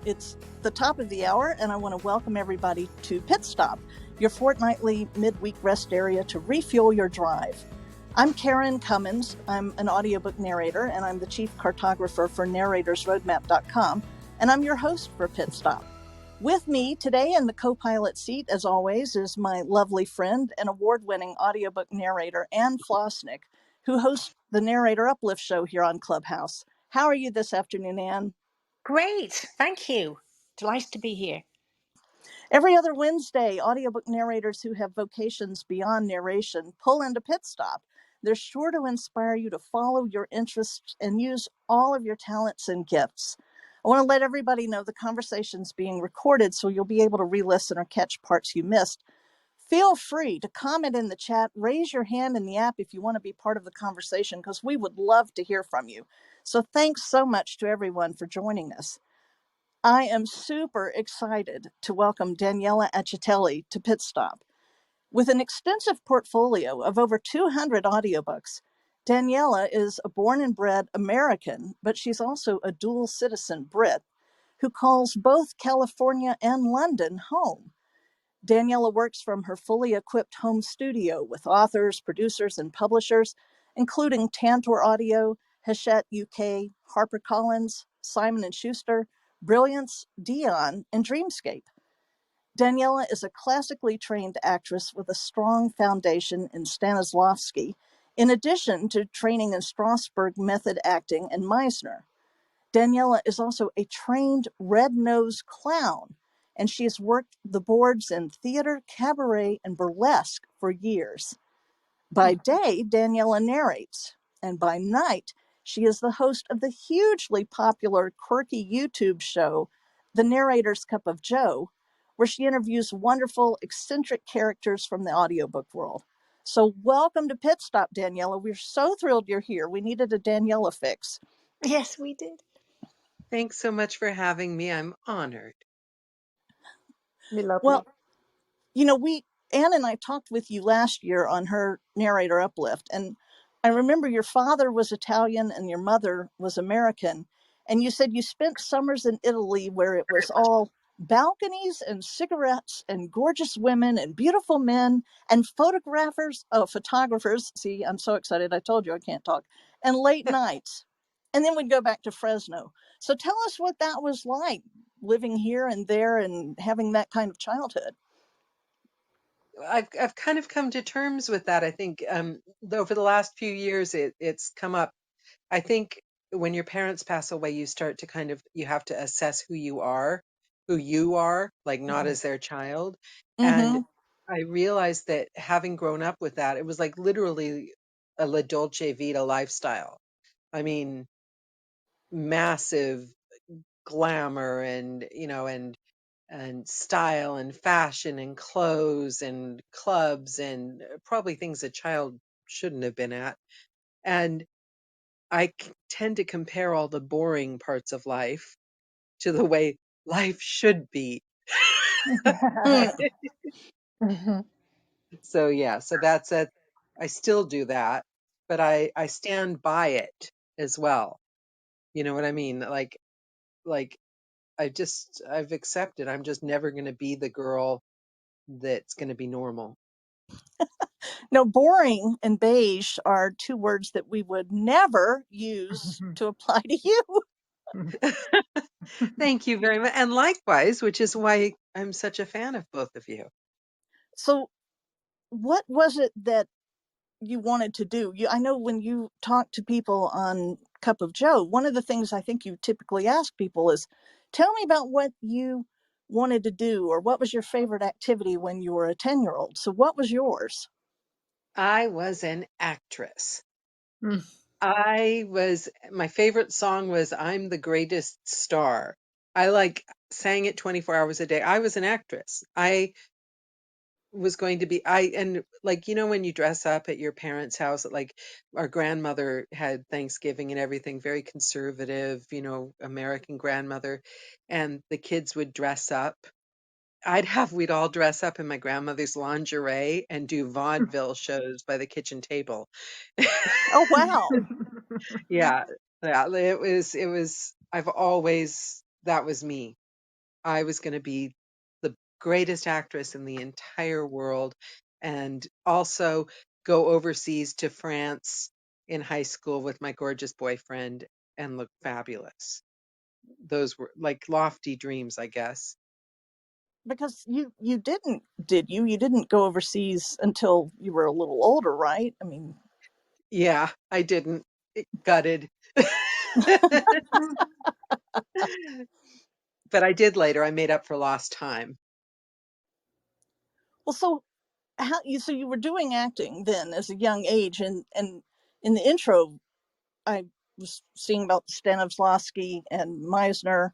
It's the top of the hour, and I want to welcome everybody to Pit Stop, your fortnightly midweek rest area to refuel your drive. I'm Karen Cummins. I'm an audiobook narrator, and I'm the chief cartographer for narratorsroadmap.com, and I'm your host for Pit Stop. With me today in the co-pilot seat, as always, is my lovely friend and award-winning audiobook narrator, Ann Flosnick, who hosts the Narrator Uplift show here on Clubhouse. How are you this afternoon, Ann? Great, thank you. Delighted to be here. Every other Wednesday, audiobook narrators who have vocations beyond narration pull into Pit Stop. They're sure to inspire you to follow your interests and use all of your talents and gifts. I want to let everybody know the conversation's being recorded, so you'll be able to re-listen or catch parts you missed. Feel free to comment in the chat, raise your hand in the app if you want to be part of the conversation, because we would love to hear from you. So thanks so much to everyone for joining us. I am super excited to welcome Daniela Acitelli to Pit Stop. With an extensive portfolio of over 200 audiobooks, Daniela is a born and bred American, but she's also a dual citizen Brit who calls both California and London home. Daniela works from her fully equipped home studio with authors, producers, and publishers, including Tantor Audio, Hachette UK, Harper Collins, Simon & Schuster, Brilliance, Deyan, and Dreamscape. Daniela is a classically trained actress with a strong foundation in Stanislavski, in addition to training in Strasberg method acting and Meisner. Daniela is also a trained red-nosed clown, and she has worked the boards in theater, cabaret, and burlesque for years. By day, Daniela narrates, and by night, she is the host of the hugely popular quirky YouTube show, The Narrator's Cup of Joe, where she interviews wonderful, eccentric characters from the audiobook world. So welcome to Pit Stop, Daniela. We're so thrilled you're here. We needed a Daniela fix. Yes, we did. Thanks so much for having me. I'm honored. Lovely. Well, you know, Anne and I talked with you last year on her Narrator Uplift, and I remember your father was Italian and your mother was American, and you said you spent summers in Italy where it was all balconies and cigarettes and gorgeous women and beautiful men and photographers. See, I'm so excited. I told you I can't talk. And late nights. And then we'd go back to Fresno. So tell us what that was like, living here and there and having that kind of childhood. I've kind of come to terms with that. I think over the last few years, it's come up. I think when your parents pass away, you start to you have to assess who you are, like not as their child. And Mm-hmm. I realized that having grown up with that, it was like literally a La Dolce Vita lifestyle. I mean, massive glamour and style and fashion and clothes and clubs and probably things a child shouldn't have been at. And tend to compare all the boring parts of life to the way life should be. So that's it. I still do that, but I stand by it as well. You know what I mean? Like I've accepted I'm just never going to be the girl that's going to be normal. No, boring and beige are two words that we would never use to apply to you. Thank you very much. And likewise, which is why I'm such a fan of both of you. So, what was it that you wanted to do? I know when you talk to people on Cup of Joe, one of the things I think you typically ask people is, tell me about what you wanted to do, or what was your favorite activity when you were a 10-year-old. So what was yours? I was an actress. My favorite song was I'm the Greatest Star. I sang it 24 hours a day. I was an actress. I was going to be and when you dress up at your parents' house, like our grandmother had Thanksgiving and everything, very conservative, American grandmother, and the kids would dress up. We'd all dress up in my grandmother's lingerie and do vaudeville shows by the kitchen table. Oh, wow. Yeah. Yeah, it was that was me. I was going to be the greatest actress in the entire world, and also go overseas to France in high school with my gorgeous boyfriend and look fabulous. Those were like lofty dreams, I guess. Because you didn't, did you? You didn't go overseas until you were a little older, right? I mean, Yeah, I didn't. Gutted. But I did later. I made up for lost time. well, so so you were doing acting then as a young age, and in the intro, I was seeing about Stanislavski and Meisner.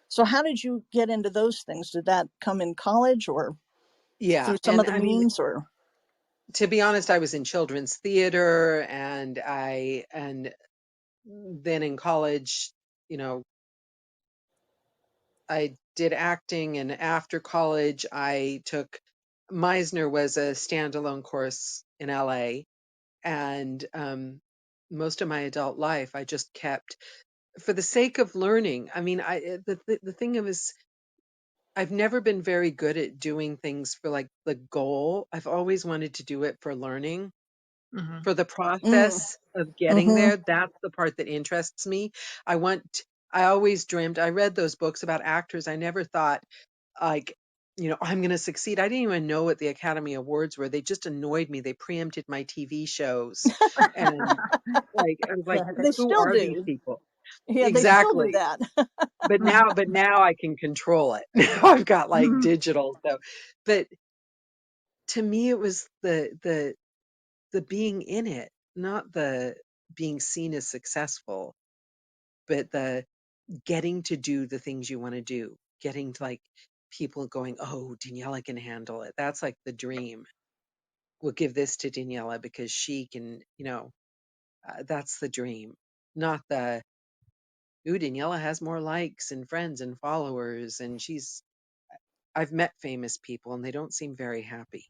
So how did you get into those things? Did that come in college or Yeah, through some and other I mean, means, or? to be honest, I was in children's theater, and then in college, you know, I did acting, and after college, I took Meisner was a standalone course in LA, and most of my adult life, I just kept for the sake of learning. I mean, the thing is, I've never been very good at doing things for like the goal. I've always wanted to do it for learning, Mhm. for the Mm, process of getting mm-hmm. there. That's the part that interests me. I want, I always dreamed, I read those books about actors. I never thought, like, I'm going to succeed. I didn't even know what the Academy Awards were. They just annoyed me. They preempted my TV shows. And like, I was like, Yeah, They who still are these do. people? Yeah, they still do Exactly. that. But now I can control it. Now I've got like digital. So, but to me, it was the being in it, not the being seen as successful, but the getting to do the things you want to do, getting to like people going, oh, Daniela can handle it. That's like the dream. We'll give this to Daniela because she can, that's the dream, not the, ooh, Daniela has more likes and friends and followers. And I've met famous people and they don't seem very happy.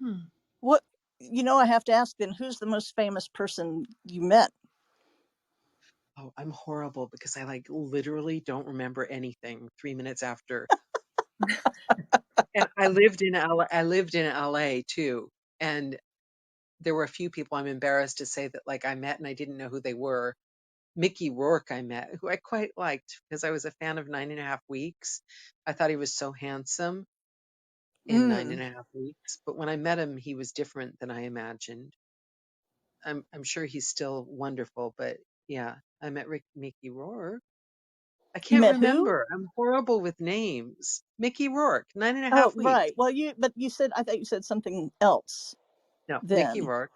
Hmm. What, I have to ask then, who's the most famous person you met? Oh, I'm horrible because I like literally don't remember anything 3 minutes after. And I lived in LA too. And there were a few people I'm embarrassed to say that like I met and I didn't know who they were. Mickey Rourke I met, who I quite liked because I was a fan of 9.5 Weeks. I thought he was so handsome in nine Mm. and a half weeks. But when I met him, he was different than I imagined. I'm sure he's still wonderful, but yeah, I met Mickey Rourke. I You can't met who? remember. I'm horrible with names. Mickey Rourke, nine and a Oh, half weeks. right. Well, but you said, I thought you said something else No, Mickey then. Rourke.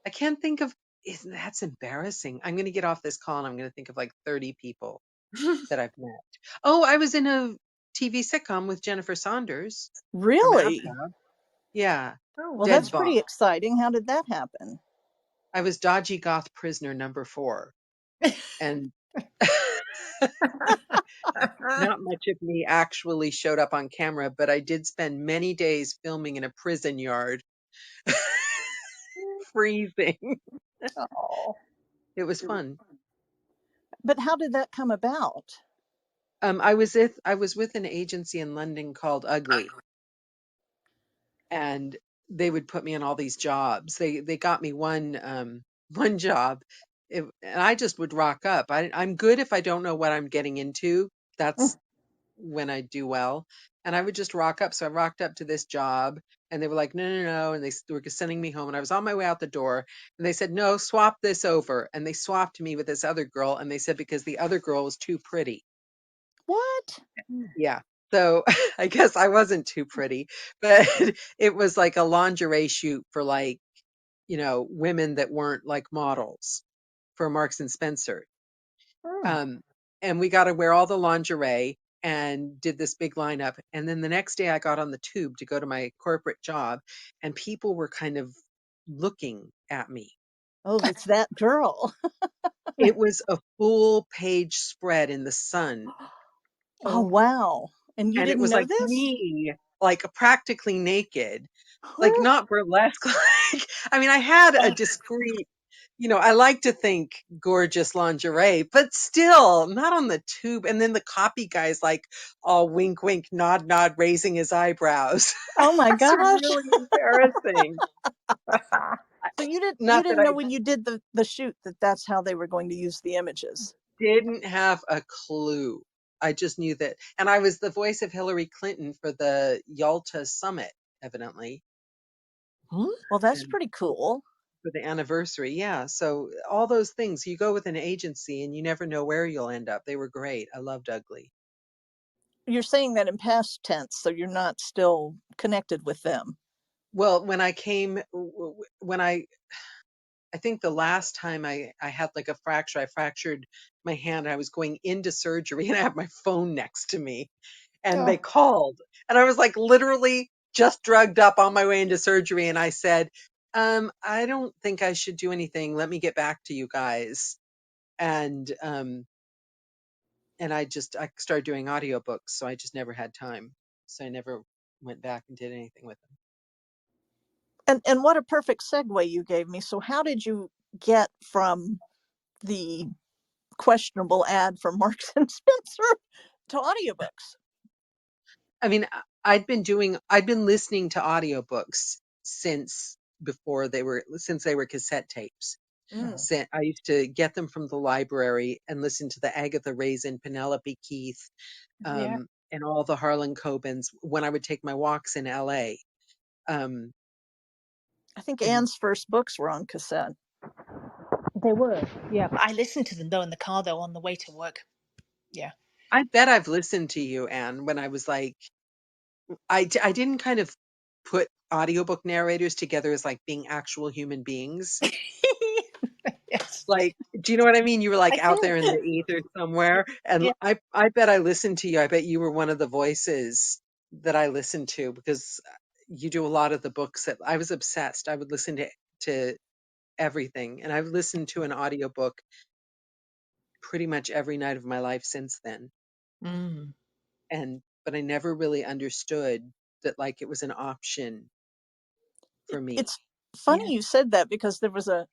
I can't think of, isn't that's embarrassing. I'm going to get off this call and I'm going to think of like 30 people that I've met. Oh, I was in a TV sitcom with Jennifer Saunders from Really? ABBA. Yeah, Oh, Well, Dead that's wow. Boss. pretty exciting. How did that happen? I was dodgy goth prisoner number 4. And not much of me actually showed up on camera, but I did spend many days filming in a prison yard, freezing. Oh. It was fun. But how did that come about? I was with an agency in London called Ugly, and they would put me on all these jobs. They got me one one job, and I just would rock up. I'm good if I don't know what I'm getting into. That's when I do well. And I would just rock up. So I rocked up to this job and they were like, no, no, no. And they were sending me home and I was on my way out the door and they said, no, swap this over. And they swapped me with this other girl. And they said, because the other girl was too pretty. What? Yeah. So I guess I wasn't too pretty, but it was like a lingerie shoot for like, women that weren't like models for Marks and Spencer. Hmm. Um, and we got to wear all the lingerie and did this big lineup. And then the next day I got on the tube to go to my corporate job and people were kind of looking at me. Oh, it's that girl. It was a full page spread in the Sun. Oh, Oh. wow. And you And it didn't was know like this? me, like practically naked, like not burlesque. Like, I mean, I had a discreet I like to think gorgeous lingerie, but still not on the tube. And then the copy guy's like all wink, wink, nod, nod, raising his eyebrows. Oh my It's gosh. really embarrassing. So you Not that didn't know I when you did the shoot that that's how they were going to use the images. didn't have a clue. I just knew that. And I was the voice of Hillary Clinton for the Yalta summit, evidently. Well, that's And pretty cool. for the anniversary. Yeah. So all those things, you go with an agency and you never know where you'll end up. They were great. I loved Ugly. You're saying that in past tense, so you're not still connected with them. Well, when I came, when I think the last time I had like a fracture, I fractured my hand. I was going into surgery and I have my phone next to me and they Oh, called and I was like literally just drugged up on my way into surgery. And I said, I don't think I should do anything. Let me get back to you guys. And, I started doing audiobooks. So I just never had time. So I never went back and did anything with them. And what a perfect segue you gave me. So how did you get from the questionable ad for Marks and Spencer to audiobooks? I mean, I'd been listening to audiobooks since they were cassette tapes. Mm. I used to get them from the library and listen to the Agatha Raisin, Penelope Keith, yeah. and all the Harlan Cobens when I would take my walks in LA. Um, I think and Anne's first books were on cassette. They were. Yeah. I listened to them though in the car though on the way to work. Yeah. I bet I've listened to you, Anne, when I was like, I didn't kind of put audiobook narrators together as like being actual human beings. Yes. Like, do you know what I mean? You were like I out do. there in the ether somewhere. And Yeah. I bet I listened to you. I bet you were one of the voices that I listened to because you do a lot of the books that I was obsessed. I would listen to everything. And I've listened to an audiobook pretty much every night of my life since then. Mm. But I never really understood that like it was an option for me. It's Yeah. funny you said that because there was a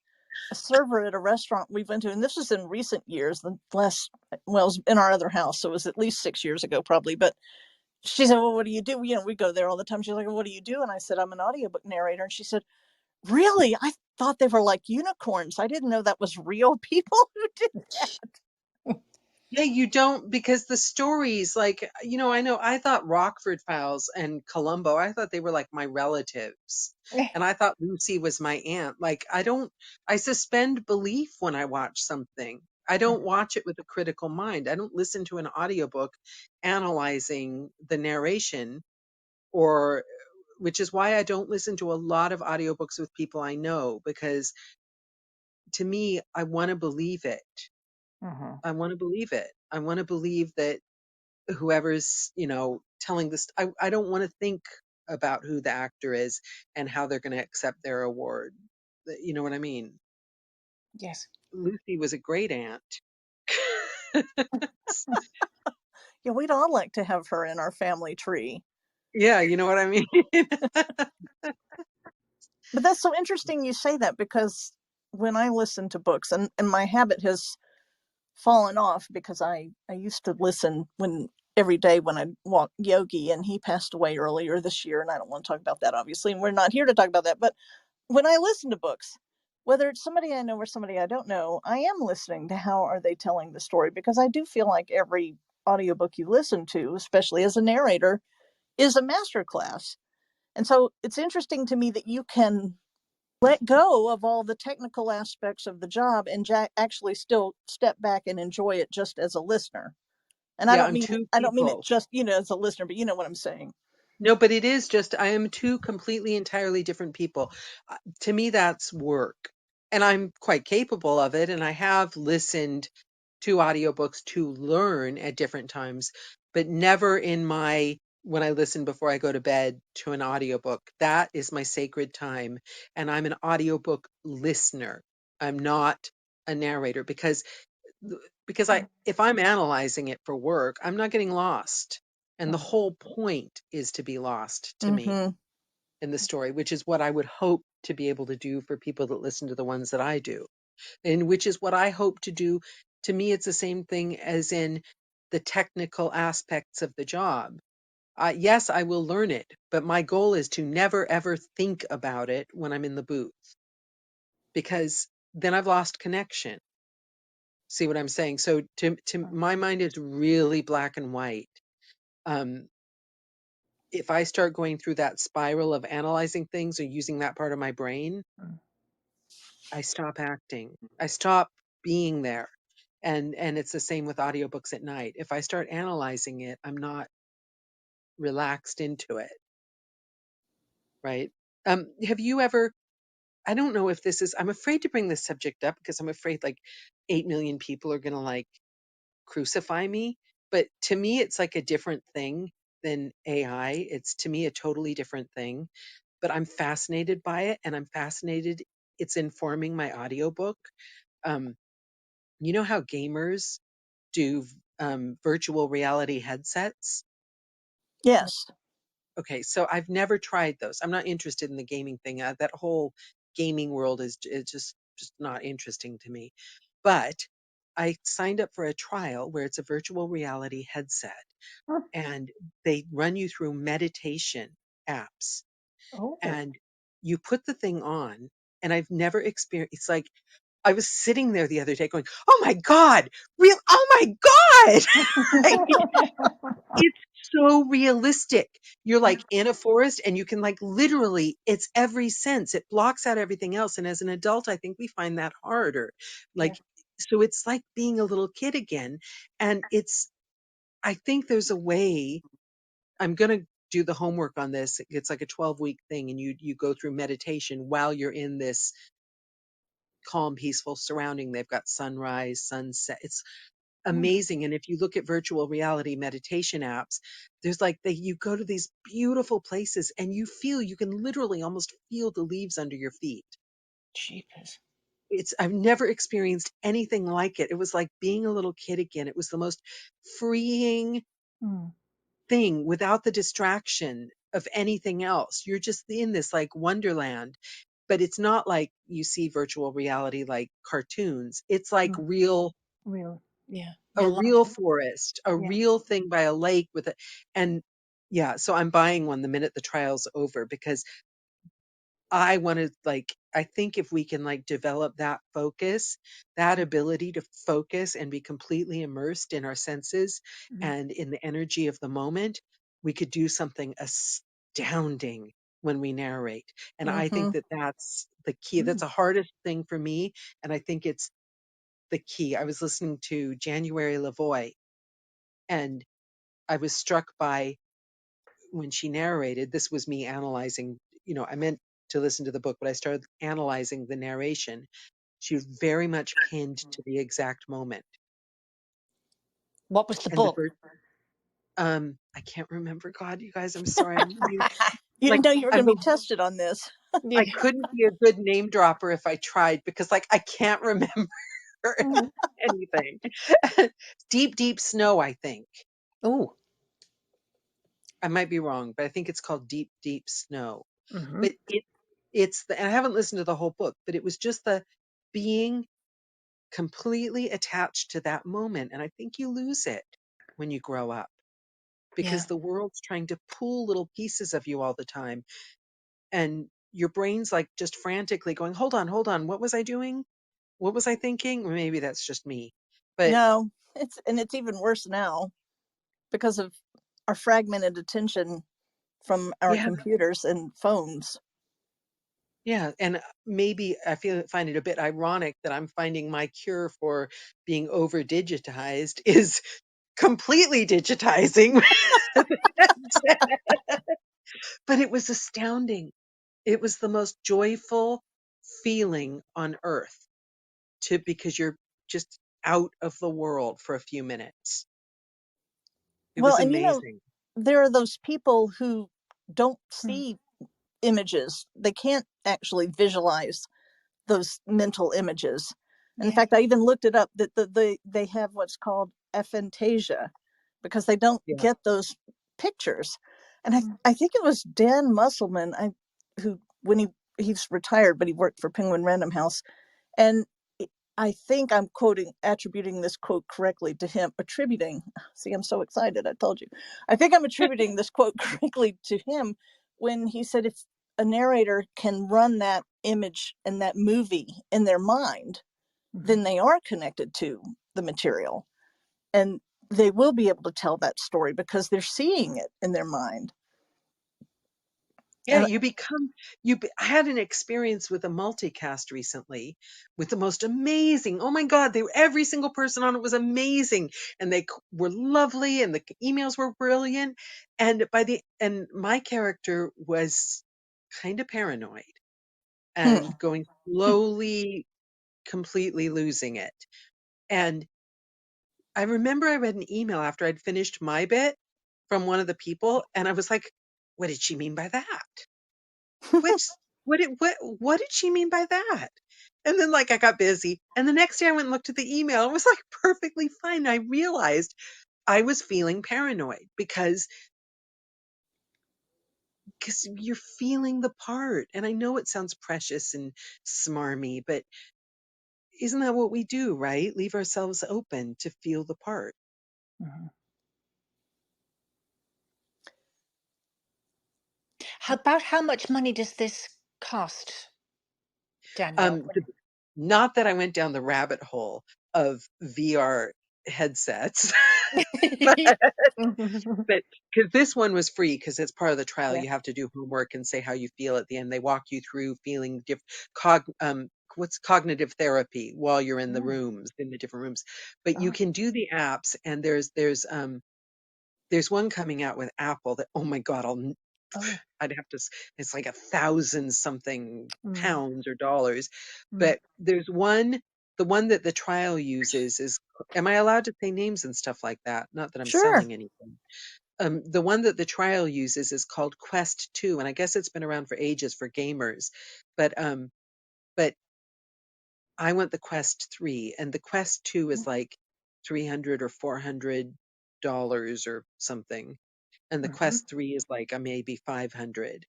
server at a restaurant we went to, and this was in recent years, the last, well, it was in our other house, so it was at least 6 years ago, probably. But she said, well, what do you do? We go there all the time. She's like, well, what do you do? And I said, I'm an audiobook narrator. And she said, really? I thought they were like unicorns. I didn't know that was real people who did that. Yeah, you don't because the stories, like, I know I thought Rockford Files and Columbo, I thought they were like my relatives. And I thought Lucy was my aunt. Like, I suspend belief when I watch something. I don't watch it with a critical mind. I don't listen to an audiobook analyzing the narration or, which is why I don't listen to a lot of audiobooks with people I know, because to me, I want to believe it. Mhm. I want to believe it. I want to believe that whoever's telling this, I don't want to think about who the actor is and how they're going to accept their award. You know what I mean? Yes. Lucy was a great aunt. Yeah, we'd all like to have her in our family tree. Yeah, you know what I mean. But that's so interesting you say that, because when I listen to books, and my habit has fallen off because I used to listen when every day when I walk Yogi, and he passed away earlier this year, and I don't want to talk about that, obviously, and we're not here to talk about that. But when I listen to books, whether it's somebody I know or somebody I don't know, I am listening to how are they telling the story, because I do feel like every audiobook you listen to, especially as a narrator, is a masterclass. And so it's interesting to me that you can let go of all the technical aspects of the job and actually still step back and enjoy it just as a listener. And Yeah, I'm two I don't mean it people. just, as a listener, but you know what I'm saying. No, but it is just, I am two completely, entirely different people. To me, that's work. And I'm quite capable of it. And I have listened to audiobooks to learn at different times, but never when I listen before I go to bed to an audiobook. That is my sacred time. And I'm an audiobook listener. I'm not a narrator if I'm analyzing it for work, I'm not getting lost. And the whole point is to be lost to me Mm-hmm. in the story, which is what I would hope to be able to do for people that listen to the ones that I do. and which is what I hope to do. To me, it's the same thing as in the technical aspects of the job. Yes, I will learn it, but my goal is to never ever think about it when I'm in the booth, because then I've lost connection. See what I'm saying? So to my mind, it's really black and white. Um, if I start going through that spiral of analyzing things or using that part of my brain, I stop acting. I stop being there. And it's the same with audiobooks at night. If I start analyzing it, I'm not relaxed into it, right? Have you ever, I don't know if this is, I'm afraid to bring this subject up because I'm afraid like 8 million people are going to like crucify me. But to me, it's like a different thing than AI. It's to me a totally different thing. But I'm fascinated by it, and I'm fascinated. It's informing my audiobook. Um, you know how gamers do virtual reality headsets? Yes. Okay, so I've never tried those. I'm not interested in the gaming thing. That whole gaming world is just not interesting to me. But I signed up for a trial where it's a virtual reality headset, and they run you through meditation apps, Oh. and you put the thing on, and I've never experienced, it's like I was sitting there the other day going, "Oh my God, real oh my God." It's so realistic. You're like in a forest and you can like literally, it's every sense. It blocks out everything else. And as an adult, I think we find that harder. Yeah. Like, so it's like being a little kid again. And I think there's a way. I'm going to do the homework on this. It's like a 12-week thing, and you go through meditation while you're in this calm, peaceful surrounding. They've got sunrise, sunset. It's amazing. And if you look at virtual reality meditation apps, there's like you go to these beautiful places and you can literally almost feel the leaves under your feet. Jeepers. I've never experienced anything like it. It was like being a little kid again. It was the most freeing Mm. thing without the distraction of anything else. You're just in this like wonderland, but it's not like you see virtual reality like cartoons. It's like Real. Yeah. a Real life. real forest, a Yeah. real thing by a lake with it. And yeah, so I'm buying one the minute the trial's over, because I want to like, I think if we can like develop that focus, that ability to focus and be completely immersed in our senses Mm. and in the energy of the moment, we could do something astounding when we narrate. And I Mm-hmm. think that that's the key. That's Mm. the hardest thing for me. And I think it's the key. I was listening to January Lavoie, and I was struck by when she narrated, this was me analyzing, I meant to listen to the book, but I started analyzing the narration. She was very much pinned to the exact moment. What was the And the book? first, I can't remember. God, you guys, I'm sorry. I'm really, You like, didn't know you were going I'm to be tested on this. I Yeah. couldn't be a good name dropper if I tried, because like I can't remember Mm. anything. Deep, deep snow, I think. Oh. I might be wrong, but I think it's called Deep, Deep Snow. Mm-hmm. But and I haven't listened to the whole book, but it was just the being completely attached to that moment. And I think you lose it when you grow up, Yeah. because the world's trying to pull little pieces of you all the time. And your brain's like just frantically going, hold on. What was I doing? What was I thinking? Or maybe that's just me. But No, it's even worse now because of our fragmented attention from our yeah, computers and phones. yeah. And maybe find it a bit ironic that I'm finding my cure for being over digitized is completely digitizing. But it was astounding. It was the most joyful feeling on earth, because you're just out of the world for a few minutes. It Well, was and amazing. there are those people who don't Mm. see images. They can't actually visualize those mental images. In Yeah. fact, I even looked it up that they have what's called aphantasia because they don't Yeah. get those pictures. And Mm. I think it was Dan Musselman who, when he's retired, but he worked for Penguin Random House, and I think I'm attributing this quote correctly to him, see, I'm so excited, I told you. I think I'm attributing this quote correctly to him when he said if a narrator can run that image and that movie in their mind, then they are connected to the material. And they will be able to tell that story because they're seeing it in their mind. Yeah, And I had an experience with a multicast recently with the most amazing. Oh my God, every single person on it was amazing, and they were lovely, and the emails were brilliant. And my character was kind of paranoid and going slowly, completely losing it. And I remember I read an email after I'd finished my bit from one of the people, and I was like, "What did she mean by that?" Which what did she mean by that? And then like I got busy. And the next day I went and looked at the email. It was like perfectly fine. I realized I was feeling paranoid because you're feeling the part. And I know it sounds precious and smarmy, but isn't that what we do, right? Leave ourselves open to feel the part. About how much money does this cost, Danielle? Not that I went down the rabbit hole of VR headsets, but but because this one was free, because it's part of the trial, Yeah. you have to do homework and say how you feel at the end. They walk you through feeling what's cognitive therapy while you're in the rooms, in the different rooms. But you can do the apps, and there's one coming out with Apple that, oh my God, I'd have to, it's like 1,000 something pounds or dollars. But there's one, the one that the trial uses is, am I allowed to say names and stuff like that? Not that I'm sure. selling anything. The one that the trial uses is called Quest 2, and I guess it's been around for ages for gamers. But I want the Quest 3, and the Quest 2 is like 300 or $400 or something, and the Quest 3 is like a maybe 500.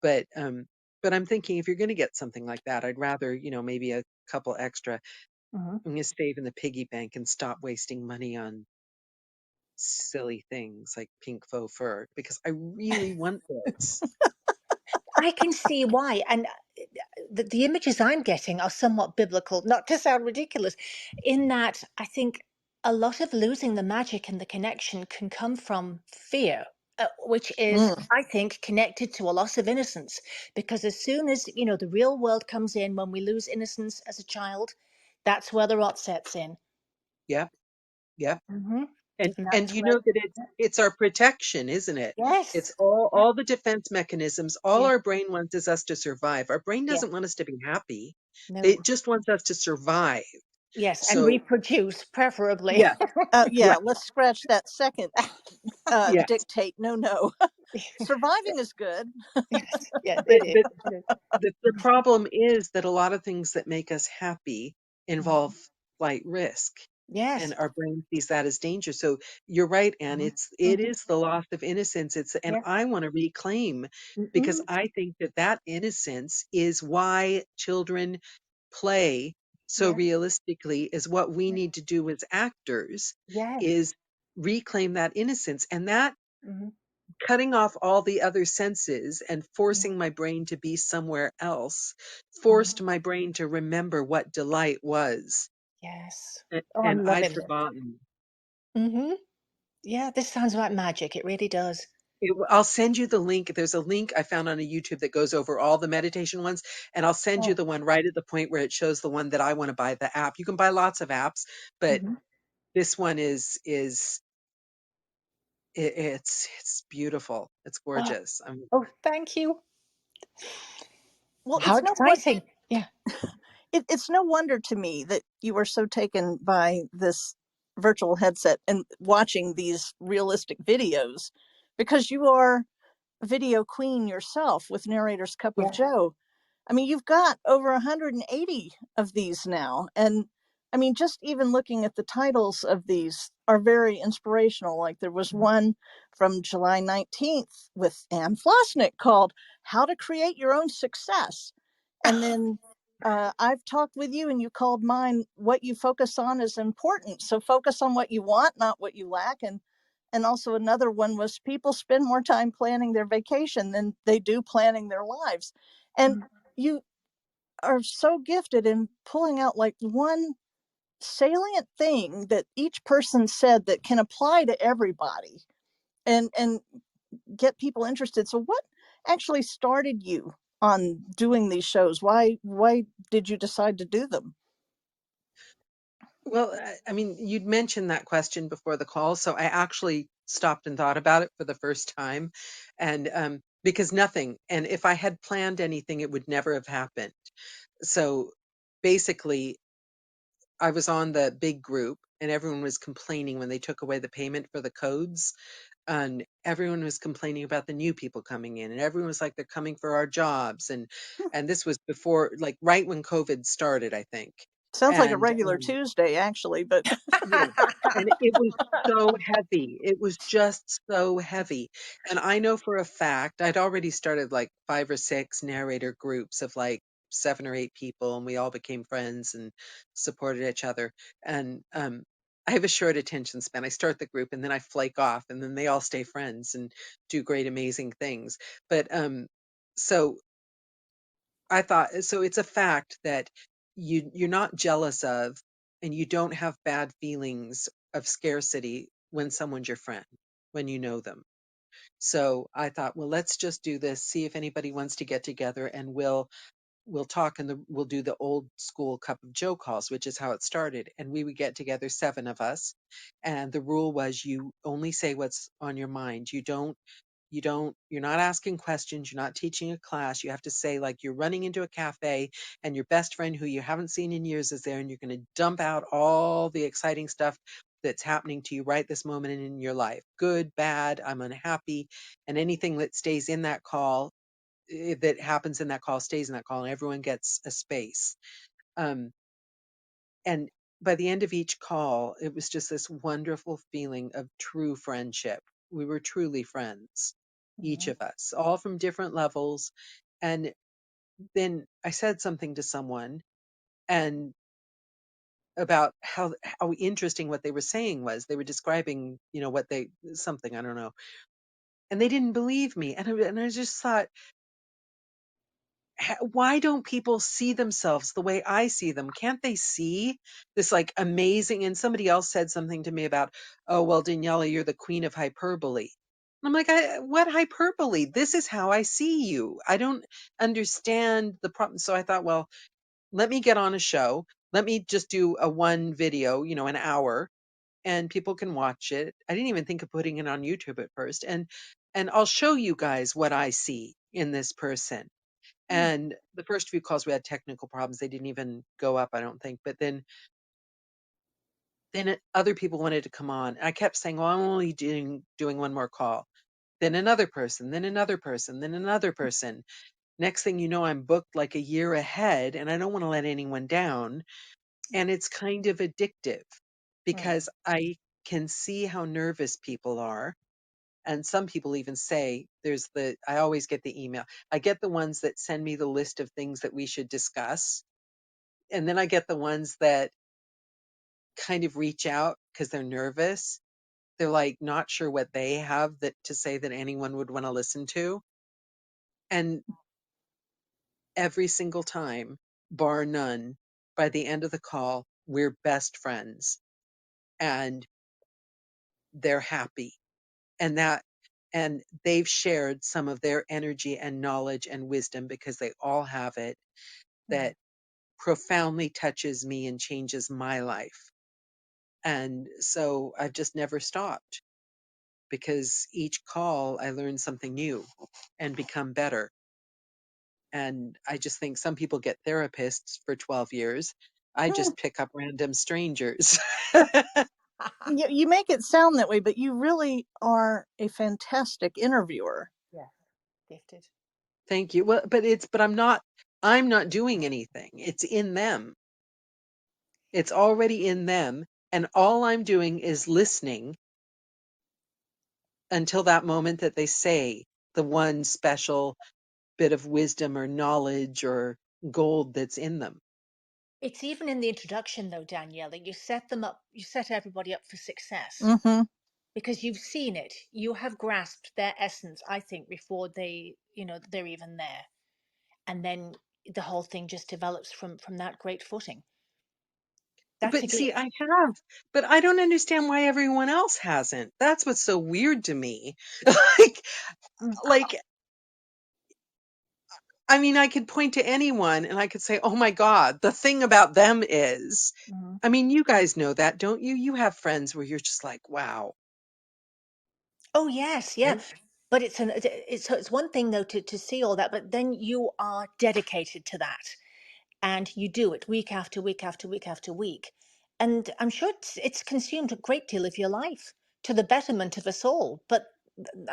But I'm thinking if you're going to get something like that, I'd rather, maybe a couple extra. I'm going to save in the piggy bank and stop wasting money on silly things like pink faux fur, because I really want this. I can see why. And the images I'm getting are somewhat biblical, not to sound ridiculous, in that I think a lot of losing the magic and the connection can come from fear, which is, I think, connected to a loss of innocence. Because as soon as, the real world comes in, when we lose innocence as a child, that's where the rot sets in. Yeah. Yeah. And And and that's you where, know that it's our protection, isn't it? It's yes. all the defense mechanisms. All Yeah. our brain wants is us to survive. Our brain Yeah. doesn't want us to be happy. No. It just wants us to survive. Yes. And So reproduce, preferably. yeah, Yeah, right. let's scratch that second Yes. dictate. No. Surviving is good. Yes. Yeah, But it is. but It is. the problem is that a lot of things that make us happy involve flight risk, and Yes. our brain sees that as danger. So you're right, Anne. It is the loss of innocence. And Yeah. I want to reclaim, because Mm-mm. I think that innocence is why children play so Yeah. realistically. Is what we need to do as actors, Yes. is reclaim that innocence, and that Mm-hmm. cutting off all the other senses and forcing my brain to be somewhere else forced my brain to remember what delight was. Yes. A- Oh, And I'm I'd loving this. forgotten. Mm-hmm. Yeah, this sounds like magic. It really does. I'll send you the link. There's a link I found on a YouTube that goes over all the meditation ones, and I'll send you Oh. the one right at the point where it shows the one that I want to buy, the app. You can buy lots of apps, but Mm-hmm. this one it's beautiful. It's Oh. gorgeous. Oh, thank you. Well, How exciting. Yeah. it's no wonder to me that you were so taken by this virtual headset and watching these realistic videos, because you are a video queen yourself with Narrator's Cup of Yeah. Joe. I mean, you've got over 180 of these now. And I mean, just even looking at the titles of these are very inspirational. Like there was one from July 19th with Anne Flosnick called How to Create Your Own Success. And then I've talked with you and you called mine, what you focus on is important. So focus on what you want, not what you lack. And also another one was people spend more time planning their vacation than they do planning their lives. And you are so gifted in pulling out like one salient thing that each person said that can apply to everybody and get people interested. So what actually started you on doing these shows? Why did you decide to do them? Well, I mean, you'd mentioned that question before the call, so I actually stopped and thought about it for the first time, and because nothing, and if I had planned anything, it would never have happened. So basically, I was on the big group, and everyone was complaining when they took away the payment for the codes, and everyone was complaining about the new people coming in, and everyone was like, they're coming for our jobs, and this was before, like, right when COVID started, I think, Sounds like a and regular Tuesday, actually, but yeah, and it was so heavy. It was just so heavy. And I know for a fact, I'd already started like 5 or 6 narrator groups of like 7 or 8 people, and we all became friends and supported each other. And I have a short attention span. I start the group and then I flake off, and then they all stay friends and do great, amazing things. But so I thought so it's a fact that you're not jealous of, and you don't have bad feelings of scarcity when someone's your friend, when you know them. So I thought, well, let's just do this, see if anybody wants to get together, and we'll talk, and we'll do the old school cup of joe calls, which is how it started. And we would get together, 7 of us, and the rule was you only say what's on your mind. You're not asking questions, you're not teaching a class. You have to say, like, you're running into a cafe and your best friend who you haven't seen in years is there, and you're going to dump out all the exciting stuff that's happening to you right this moment in your life, good, bad, I'm unhappy, and anything that stays in that call, that happens in that call, stays in that call, and everyone gets a space. um, and by the end of each call, it was just this wonderful feeling of true friendship. We were truly friends, each of us, all from different levels. And then I said something to someone, and about how interesting what they were saying was. They were describing, what they, something, I don't know, and they didn't believe me. And I just thought, why don't people see themselves the way I see them? Can't they see this like amazing? And somebody else said something to me about, oh, well, Daniela, you're the queen of hyperbole. I'm like, what hyperbole? This is how I see you. I don't understand the problem. So I thought, well, let me get on a show. Let me just do a one video, an hour, and people can watch it. I didn't even think of putting it on YouTube at first. And I'll show you guys what I see in this person. And the first few calls we had technical problems. They didn't even go up, I don't think. But then other people wanted to come on. I kept saying, well, I'm only doing one more call. Then another person, then another person, then another person. Next thing you know, I'm booked like a year ahead, and I don't want to let anyone down. And it's kind of addictive because I can see how nervous people are. And some people even say, I always get the email. I get the ones that send me the list of things that we should discuss. And then I get the ones that kind of reach out because they're nervous. They're like not sure what they have that to say that anyone would want to listen to. And every single time, bar none, by the end of the call, we're best friends and they're happy. And they've shared some of their energy and knowledge and wisdom, because they all have it, that profoundly touches me and changes my life. And so I've just never stopped, because each call I learn something new and become better. And I just think some people get therapists for 12 years. I just pick up random strangers. you make it sound that way, but you really are a fantastic interviewer. Yeah, gifted. Thank you. Well, but I'm not doing anything. It's in them. It's already in them. And all I'm doing is listening until that moment that they say the one special bit of wisdom or knowledge or gold that's in them. It's even in the introduction, though, Daniela. You set them up, you set everybody up for success Mm-hmm. because you've seen it. You have grasped their essence, I think, before they're even there. And then the whole thing just develops from that great footing. That's a But see, gift. I have, but I don't understand why everyone else hasn't. That's what's so weird to me. like, Mm. like, I mean, I could point to anyone and I could say, oh my God, the thing about them is, Mhm. I mean, you guys know that, don't you? You have friends where you're just like, wow. Oh yes, yeah. Right? But it's one thing though to see all that, but then you are dedicated to that, and you do it week after week after week after week, and I'm sure it's consumed a great deal of your life to the betterment of us all. But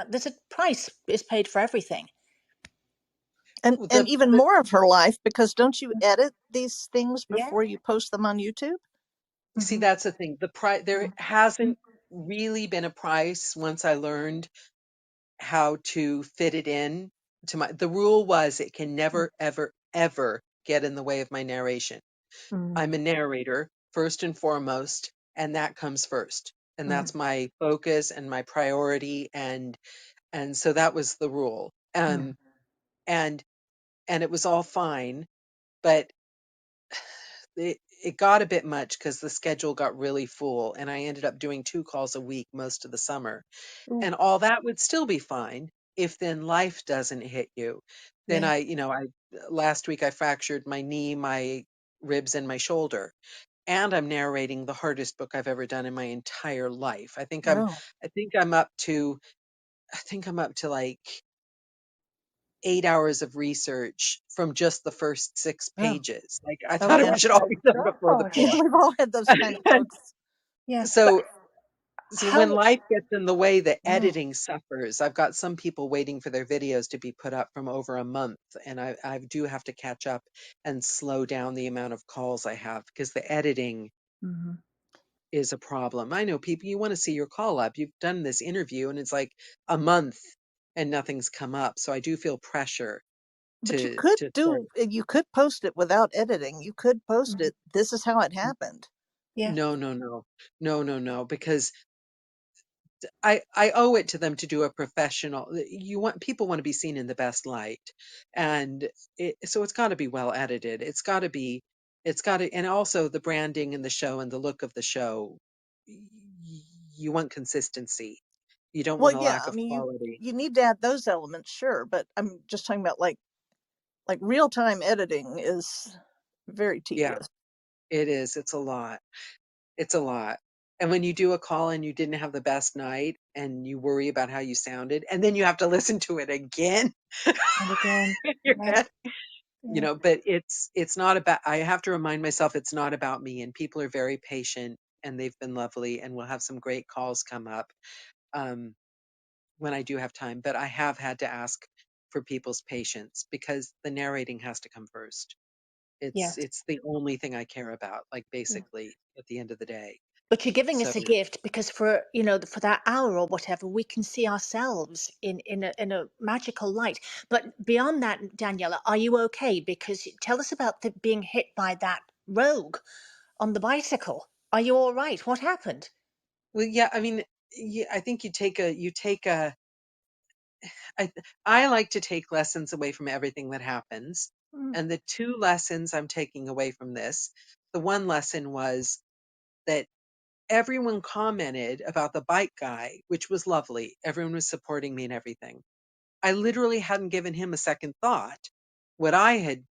there's a price is paid for everything. And even The more of her life, because don't you edit these things Yeah. before you post them on YouTube? See, Hmm. that's the thing. The price, there hasn't really been a price once I learned how to fit it in to the rule was it can never, ever, ever get in the way of my narration. I'm a narrator first and foremost, and that comes first. And Mm-hmm. that's my focus and my priority. And so that was the rule. And, and it was all fine, but it got a bit much because the schedule got really full and I ended up doing 2 calls a week most of the summer. Ooh, And all that would still be fine if then life doesn't hit you. Then yeah. I last week I fractured my knee, my ribs and my shoulder. And I'm narrating the hardest book I've ever done in my entire life. Oh, I think I'm up to I think I'm up to like 8 hours of research from just the first six oh, pages. Like I oh thought it yeah. should all be done before the Gosh. book. We've all had those kind of And books. Yeah. But so so when how? life gets in the way, the Mm. editing suffers. I've got some people waiting for their videos to be put up from over a month, and I do have to catch up and slow down the amount of calls I have because the editing Mhm. is a problem. I know people, you want to see your call up. You've done this interview and it's like a month and nothing's come up. So I do feel pressure But to start. you could post it without editing. You could post Mhm. it. This is how it happened. Yeah. No, no, no, no, no, no, because I owe it to them to do a professional. People want to be seen in the best light, and so it's got to be well edited. It's got to, and also the branding and the show and the look of the show. y- You want consistency. You don't Well, want a yeah. lack I of mean, quality. you need to add those elements, sure. But I'm just talking about like real time editing is very Yeah, tedious. it is. It's a lot. It's a lot. And when you do a call and you didn't have the best night and you worry about how you sounded, and then you have to listen to it again And again. in your Yeah. head, Yeah. but it's not about, I have to remind myself it's not about me, and people are very patient and they've been lovely and we'll have some great calls come up um when I do have time, but I have had to ask for people's patience because the narrating has to come first. Yes. It's the only thing I care about, like Yeah. basically at the end of the day. But you're giving So us a gift because for that hour or whatever, we can see ourselves in a magical light. But beyond that, Daniela, are you okay? Because tell us about being hit by that rogue on the bicycle. Are you all right? What happened? well, yeah, I mean, yeah, I think you take a I I like to take lessons away from everything that happens. Mm. And the two lessons I'm taking away from this, the one lesson was that everyone commented about the bike guy, which was lovely. Everyone was supporting me and everything. I literally hadn't given him a second thought. What I had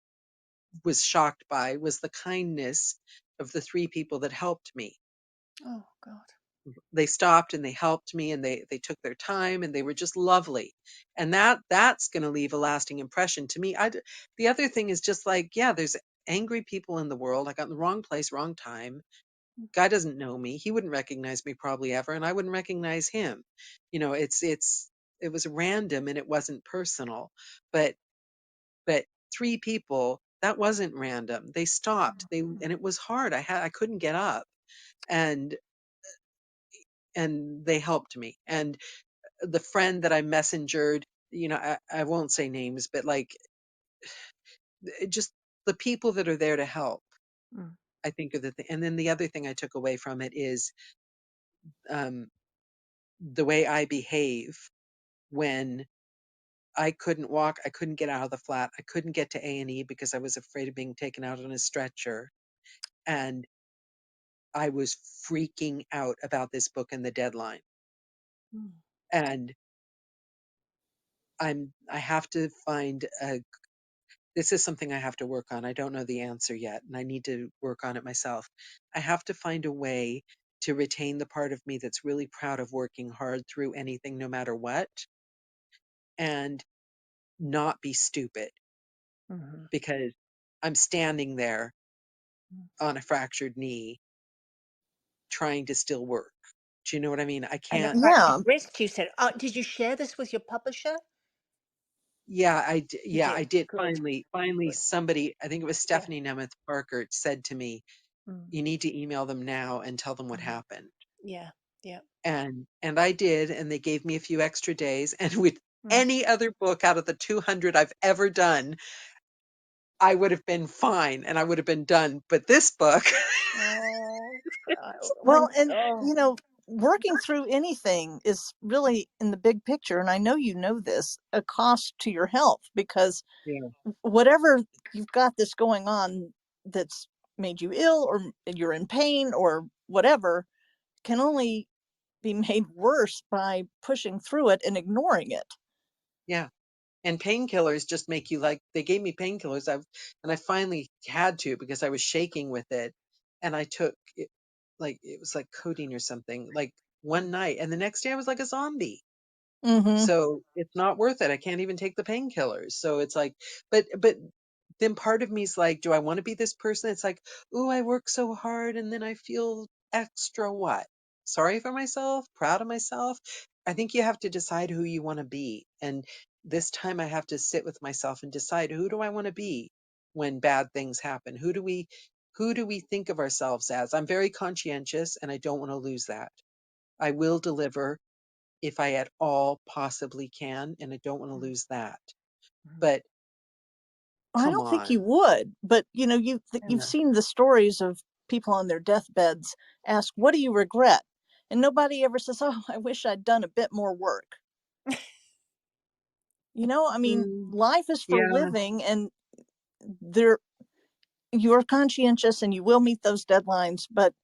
was shocked by was the kindness of the three people that helped me. Oh God. They stopped and they helped me and they took their time and they were just lovely. And that's going to leave a lasting impression to me. The other thing is just like, yeah, there's angry people in the world. I got in the wrong place, wrong time. Guy doesn't know me. He wouldn't recognize me probably ever, and I wouldn't recognize him. It was random and it wasn't personal. But but three people, that wasn't random. They stopped. And it was hard. I couldn't get up. And and they helped me. And the friend that I messengered, I won't say names, but like, it just the people that are there to help, Mm. I think are the thing. And then the other thing I took away from it is um, the way I behave when I couldn't walk, I couldn't get out of the flat, I couldn't get to A&E because I was afraid of being taken out on a stretcher, and I was freaking out about this book and the deadline. Mm. And I have to find this is something I have to work on. I don't know the answer yet, and I need to work on it myself. I have to find a way to retain the part of me that's really proud of working hard through anything, no matter what, and not be stupid Mhm. because I'm standing there Mm. on a fractured knee trying to still work. Do you know what I mean? I And a can't. Yeah. fractured wrist, you said. Did you share this with your publisher? You Yeah, I did. did. Good. Finally, Good. somebody, I think it was Yeah. Stephanie Nemeth Parker, said to me, Mm. "You need to email them now and tell them what Mhm. happened." Yeah. Yeah. And I did, and they gave me a few extra days. And with Mm. any other book out of the 200 I've ever done, I would have been fine and I would have been done. But this book, Oh, Well, and oh. working through anything is really, in the big picture, and I know you know this, a cost to your health, because yeah, whatever you've got that's going on that's made you ill, or you're in pain or whatever, can only be made worse by pushing through it and ignoring it. yeah. And painkillers just make you like, they gave me painkillers. And I finally had to because I was shaking with it. And I took it, like, it was like codeine or something, like one night. And the next day I was like a zombie. Mm-hmm. So it's not worth it. I can't even take the painkillers. So it's like, but then part of me is like, do I want to be this person? It's like, ooh, I work so hard and then I feel extra what? Sorry for myself, proud of myself. I think you have to decide who you want to be. And this time I have to sit with myself and decide, who do I want to be when bad things happen? Who do we think of ourselves as? I'm very conscientious and I don't want to lose that. I will deliver if I at all possibly can, and I don't want to Mm. lose that. Mhm. But I come don't think on. you would, but you've Yeah. seen the stories of people on their deathbeds ask, "What do you regret?" And nobody ever says, "Oh, I wish I'd done a bit more work." I mean, Mm, life is for yeah, living, and there you're conscientious and you will meet those deadlines, but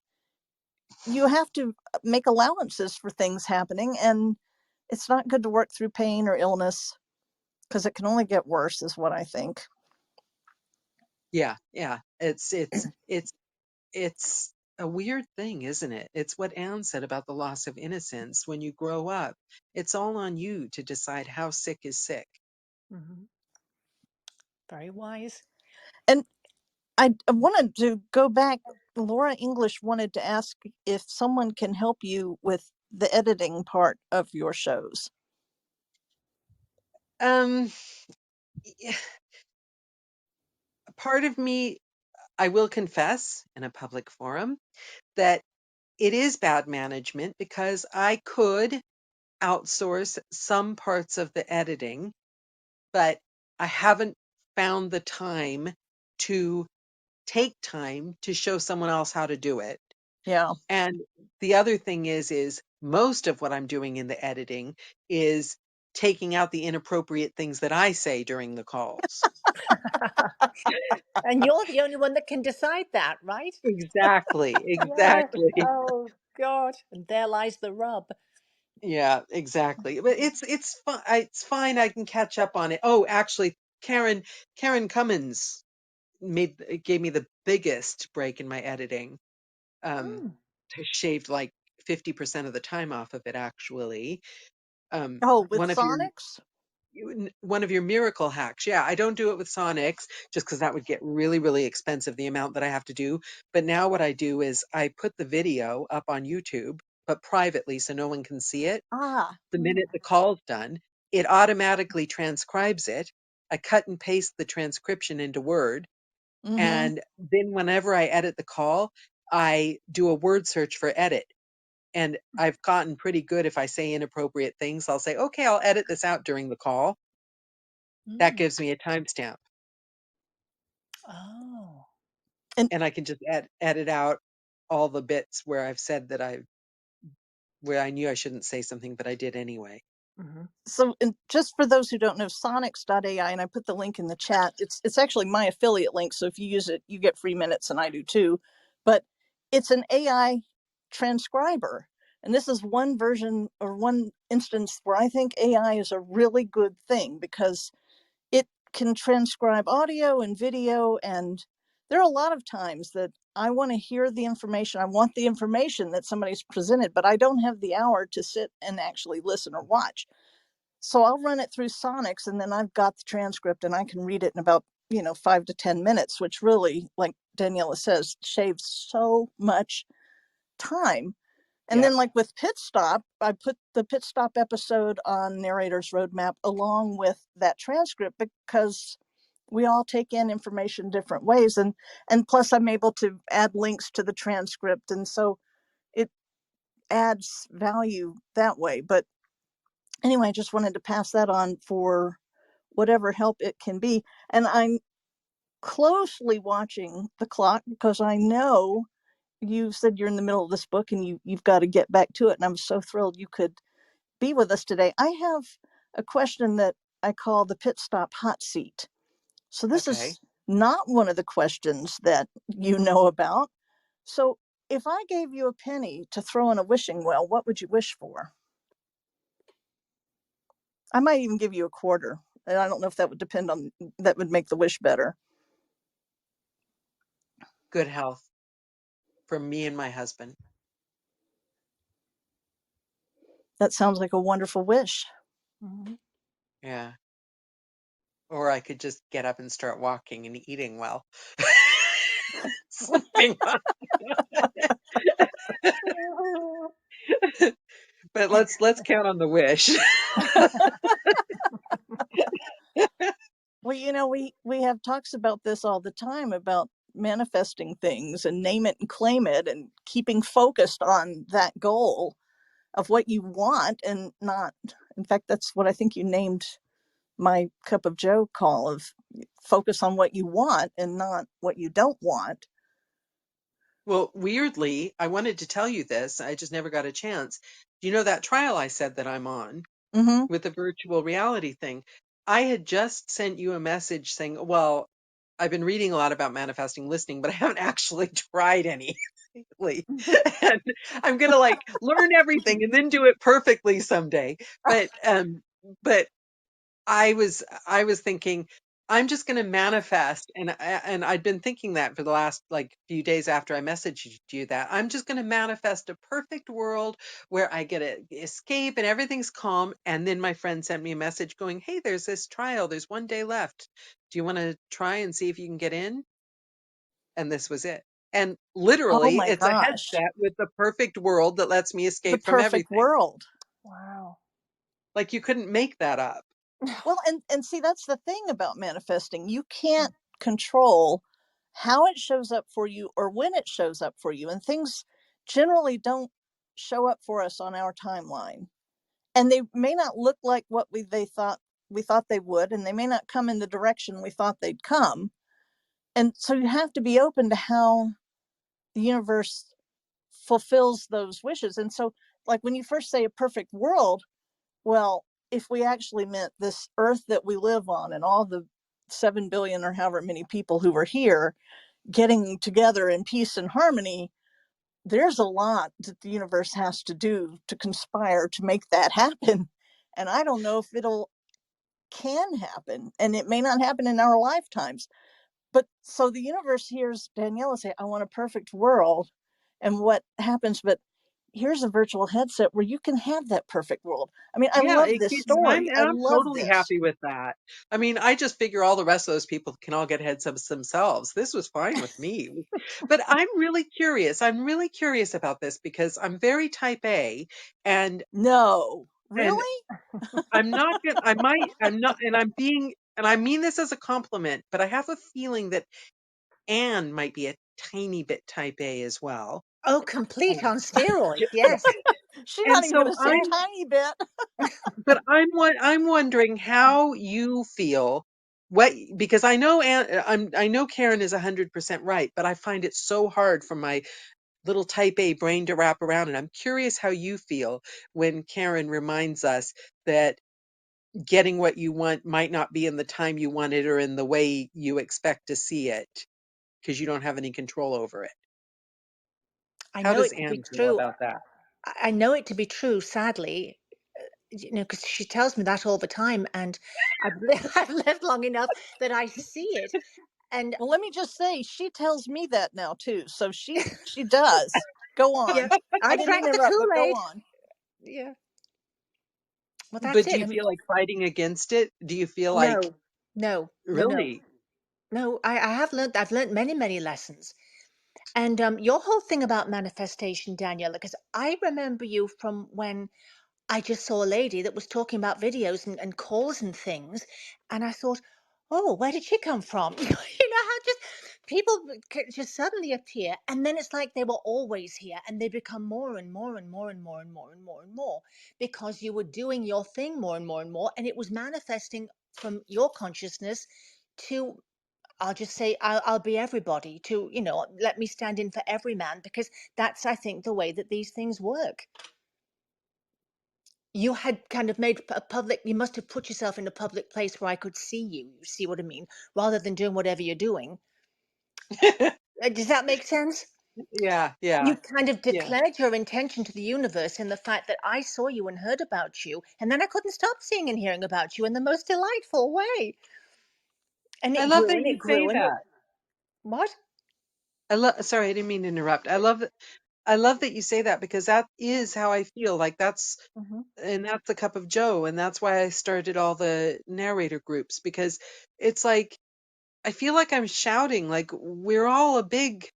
you have to make allowances for things happening, and it's not good to work through pain or illness because it can only get worse, is what I think. yeah, yeah. It's a weird thing, isn't it? It's what Anne said about the loss of innocence. When you grow up, it's all on you to decide how sick is sick. Mhm. Very wise. And I wanted to go back. Laura English wanted to ask if someone can help you with the editing part of your shows. Um, yeah, part of me, I will confess in a public forum that it is bad management because I could outsource some parts of the editing, but I haven't found the time to take time to show someone else how to do it. Yeah. And the other thing is most of what I'm doing in the editing is taking out the inappropriate things that I say during the calls. And you're the only one that can decide that, right? Exactly, Yes. exactly. Oh, God. And there lies the rub. Yeah, exactly. But it's fine. It's fine. I can catch up on it. Oh, actually, Karen Cummins gave me the biggest break in my editing. Um, Mm. I shaved like 50% of the time off of it, actually. Oh, with One of your Sonics? one of your miracle hacks. Yeah, I don't do it with Sonics just because that would get really, really expensive, the amount that I have to do. But now what I do is I put the video up on YouTube, but privately so no one can see it. Ah. The minute the call's done, it automatically transcribes it. I cut and paste the transcription into Word. Mm-hmm. And then whenever I edit the call, I do a word search for edit. And I've gotten pretty good. If I say inappropriate things, I'll say, okay, I'll edit this out during the call. That Mm. gives me a timestamp. Oh. And I can just edit out all the bits where I've said that where I knew I shouldn't say something, but I did anyway. Mm-hmm. So, and just for those who don't know, Sonics.ai, and I put the link in the chat. It's actually my affiliate link, so if you use it, you get free minutes, and I do too. But it's an AI transcriber, and this is one version or one instance where I think AI is a really good thing because it can transcribe audio and video, and there are a lot of times that I want to hear the information. I want the information that somebody's presented, but I don't have the hour to sit and actually listen or watch. So I'll run it through Sonics, and then I've got the transcript and I can read it in about 5 to 10 minutes, which really, like Daniela says, shaves so much time. And Yeah. then, like with Pit Stop, I put the Pit Stop episode on Narrator's Roadmap along with that transcript because we all take in information different ways, and plus I'm able to add links to the transcript, and so it adds value that way. But anyway, I just wanted to pass that on for whatever help it can be. And I'm closely watching the clock because I know you said you're in the middle of this book and you've got to get back to it. And I'm so thrilled you could be with us today. I have a question that I call the Pit Stop Hot Seat. So this Okay. is not one of the questions that you know about. So if I gave you a penny to throw in a wishing well, what would you wish for? I might even give you a quarter. And I don't know if that would make the wish better. Good health for me and my husband. That sounds like a wonderful wish. Mm-hmm. Yeah. Or I could just get up and start walking and eating well. Sleeping well. But let's count on the wish. Well, we have talks about this all the time about manifesting things and name it and claim it and keeping focused on that goal of what you want and not. In fact, that's what I think you named my Cup of Joe call of focus on what you want and not what you don't want. Well, weirdly, I wanted to tell you this. I just never got a chance. You know that trial I said that I'm on Mm-hmm. with the virtual reality thing? I had just sent you a message saying, well, I've been reading a lot about manifesting listening, but I haven't actually tried any lately. And I'm going to like learn everything and then do it perfectly someday. But I was thinking I'm just going to manifest, and I'd been thinking that for the last like few days after I messaged you that I'm just going to manifest a perfect world where I get to escape and everything's calm. And then my friend sent me a message going, "Hey, there's this trial. There's 1 day left. Do you want to try and see if you can get in?" And this was it. And Oh literally, my it's a gosh. headset with the perfect world that lets me The escape from perfect everything. world. Wow. Like you couldn't make that up. Well, and see, that's the thing about manifesting. You can't control how it shows up for you or when it shows up for you. And things generally don't show up for us on our timeline. And they may not look like what we thought they would, and they may not come in the direction we thought they'd come. And so you have to be open to how the universe fulfills those wishes. And so, like when you first say a perfect world, well, if we actually meant this earth that we live on and all the 7 billion or however many people who are here getting together in peace and harmony, there's a lot that the universe has to do to conspire to make that happen. And I don't know if it'll can happen, and it may not happen in our lifetimes. But so the universe hears Daniela say, I want a perfect world. And what happens? But here's a virtual headset where you can have that perfect world. I mean, I Yeah, love this I'm story. I love totally this. happy with that. I mean, I just figure all the rest of those people can all get headsets themselves. This was fine with me. But I'm really curious. I'm really curious about this because I'm very type A and No, and really? I'm not gonna I might I'm not and I'm being and I mean this as a compliment, but I have a feeling that Anne might be a tiny bit type A as well. Oh, complete Um, on steroids. yeah. Yes. She's And not even going so to say tiny bit. I'm wondering how you feel because I know I know Karen is 100% right, but I find it so hard for my little type A brain to wrap around. And I'm curious how you feel when Karen reminds us that getting what you want might not be in the time you want it or in the way you expect to see it because you don't have any control over it. I How know does it to be Anne feel true. about that? I know it to be true, sadly, because she tells me that all the time, and I've lived long enough that I see it. And Well, let me just say, she tells me that now too. So she does. Go yeah, on. I I didn't drank the interrupt, but go Kool-Aid. on. Yeah, well, that's But do it. you I mean, feel like fighting against it? Do you feel like no, no, no, no, really? no. I have learned. I've learned many, many lessons. And your whole thing about manifestation, Daniela, because I remember you from when I just saw a lady that was talking about videos and calls and things, and I thought, oh, where did she come from? You know how just people just suddenly appear, and then it's like they were always here, and they become more and more and more and more and more and more and more because you were doing your thing more and more and more, and it was manifesting from your consciousness to, I'll just say, I'll be everybody, to, let me stand in for every man, because that's, I think, the way that these things work. You had kind of made a public, you must have put yourself in a public place where I could see you. You see what I mean? Rather than doing whatever you're doing. Does that make sense? Yeah, You yeah, kind of yeah. declared your intention to the universe in the fact that I saw you and heard about you, and then I couldn't stop seeing and hearing about you in the most delightful way. And I it love grew that and you it say grew and it, that. what? Sorry, I didn't mean to interrupt. I love that you say that because that is how I feel. Like Hmm. and that's the cup of Joe, and that's why I started all the narrator groups because it's like I feel like I'm shouting like we're all a big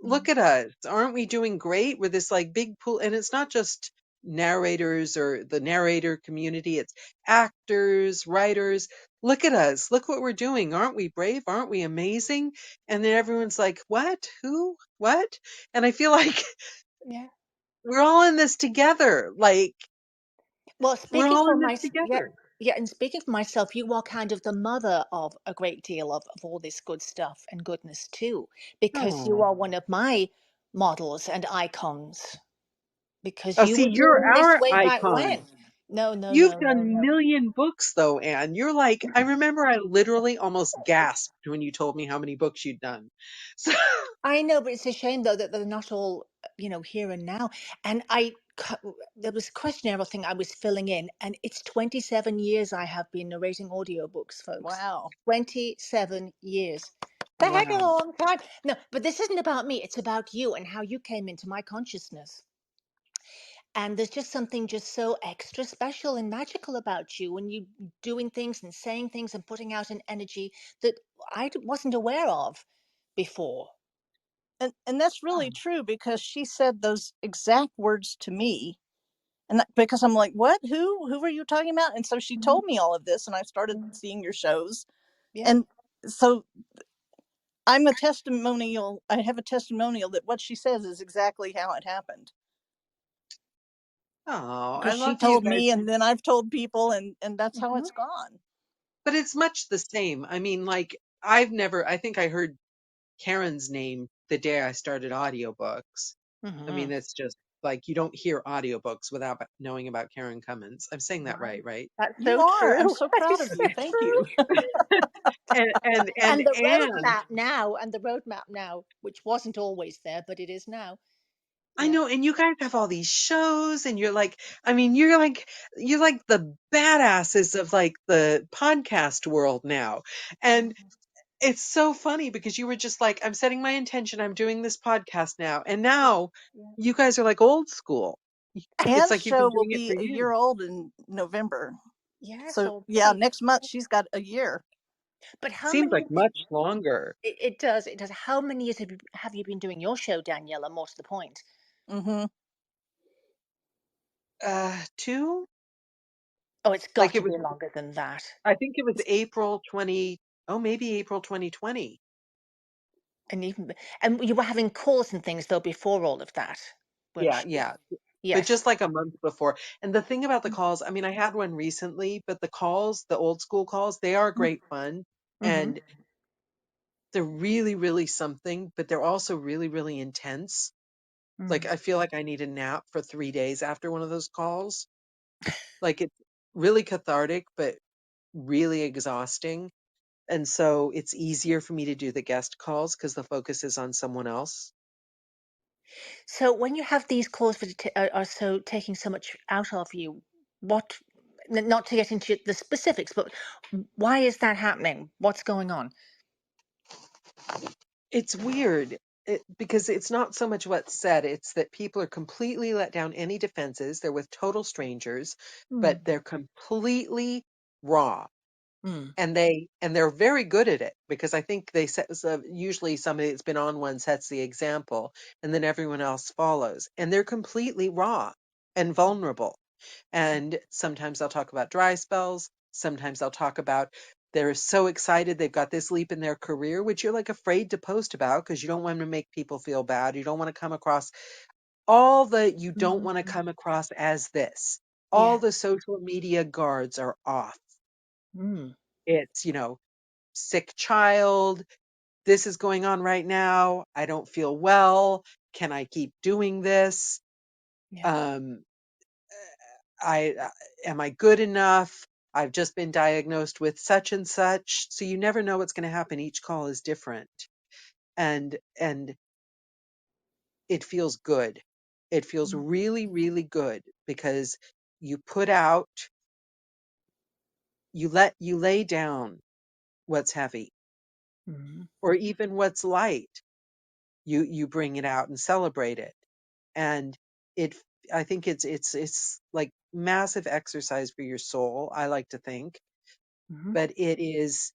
Hmm. look at us. Aren't we doing great? We're this like big pool, and it's not just narrators or the narrator community, it's actors, writers. Look at us. Look what we're doing. Aren't we brave? Aren't we amazing? And then everyone's like, what? Who? What? And I feel like Yeah. we're all in this together. Like, Well, we're speaking all for in this my, yeah, together. yeah, and speaking for myself, you are kind of the mother of a great deal of all this good stuff and goodness too, because you Oh. are one of my models and icons, because Oh, you see, were you're doing this our way back icon. when. No, no, You've no, no, done no. million books though, Anne. You're like, I remember I literally almost gasped when you told me how many books you'd done. So, I know, but it's a shame though that they're not all, here and now. And there was a questionnaire thing I was filling in, and it's 27 years I have been narrating audiobooks, folks. Wow. 27 years. The heck of a wow. long time. No, but this isn't about me. It's about you and how you came into my consciousness. And there's just something just so extra special and magical about you when you doing things and saying things and putting out an energy that wasn't aware of before. And that's really true because she said those exact words to me. And because I'm like, what? Who were you talking about? And so she Mhm, told me all of this, and I started mhm. seeing your shows. Yeah. And so I'm a testimonial. I have a testimonial that what she says is exactly how it happened. Oh, I Because she love you told guys. me, and then I've told people, and that's how Hmm. it's gone. But it's much the same. I mean, like, I think I heard Karen's name the day I started audiobooks. I Hmm. mean, it's just like you don't hear audiobooks without knowing about Karen Cummins. I'm saying that Right. right, right? That's You so are. I'm true. so That proud is of so you. Thank true. you. And And the Anne, roadmap now, which wasn't always there, but it is now. I Yeah. know, and you guys have all these shows, and you're like, I mean, you're like the badasses of like the podcast world now. And Mhm. it's so funny because you were just like, I'm setting my intention, I'm doing this podcast now. And Yeah. now Yeah. you guys are like old school. It's Anne's like you've been show will doing it for be a years. year old in November. Yes, So yeah, already. next month she's got a year. But how Seems like many? much longer. It does. It does. How many years have you been doing your show, Daniela? More to the point. Mm-hmm. Two? Oh, it's Like got it to was, be longer than that. I think it was April 20, oh, maybe April 2020. And and you were having calls and things though before all of that, weren't Yeah, you? yeah. But Yes. just like a month before. And the thing about the Mm. calls, I mean, I had one recently, but the calls, the old school calls, they are Mm. great fun. And they're really, really something, but they're also really, really intense. Like, I feel like I need a nap for 3 days after one of those calls. Like, it's really cathartic, but really exhausting. And so it's easier for me to do the guest calls because the focus is on someone else. So when you have these calls that are so taking so much out of you, what, not to get into the specifics, but why is that happening? What's going on? It's weird because it's not so much what's said, it's that people are completely let down any defenses. They're with total strangers, but Mm. they're completely raw. Mm. And they're very good at it because I think they set, so usually somebody that's been on one sets the example and then everyone else follows, and they're completely raw and vulnerable. And sometimes they'll talk about dry spells. Sometimes they'll talk about they're so excited they've got this leap in their career, which you're like afraid to post about because you don't want to make people feel bad. You don't want to come across all the, you don't want to Mm. come across as this. All Yeah. the social media guards are off. Mm. It's, sick child. This is going on right now. I don't feel well. Can I keep doing this? Yeah. Um, I am I good enough? I've just been diagnosed with such and such. So you never know what's going to happen. Each call is different. And it feels good. It feels really, really good because you put out, you lay down what's heavy Mm. or even what's light. You bring it out and celebrate it. And it, I think it's like massive exercise for your soul, I like to think. Mm. But it is,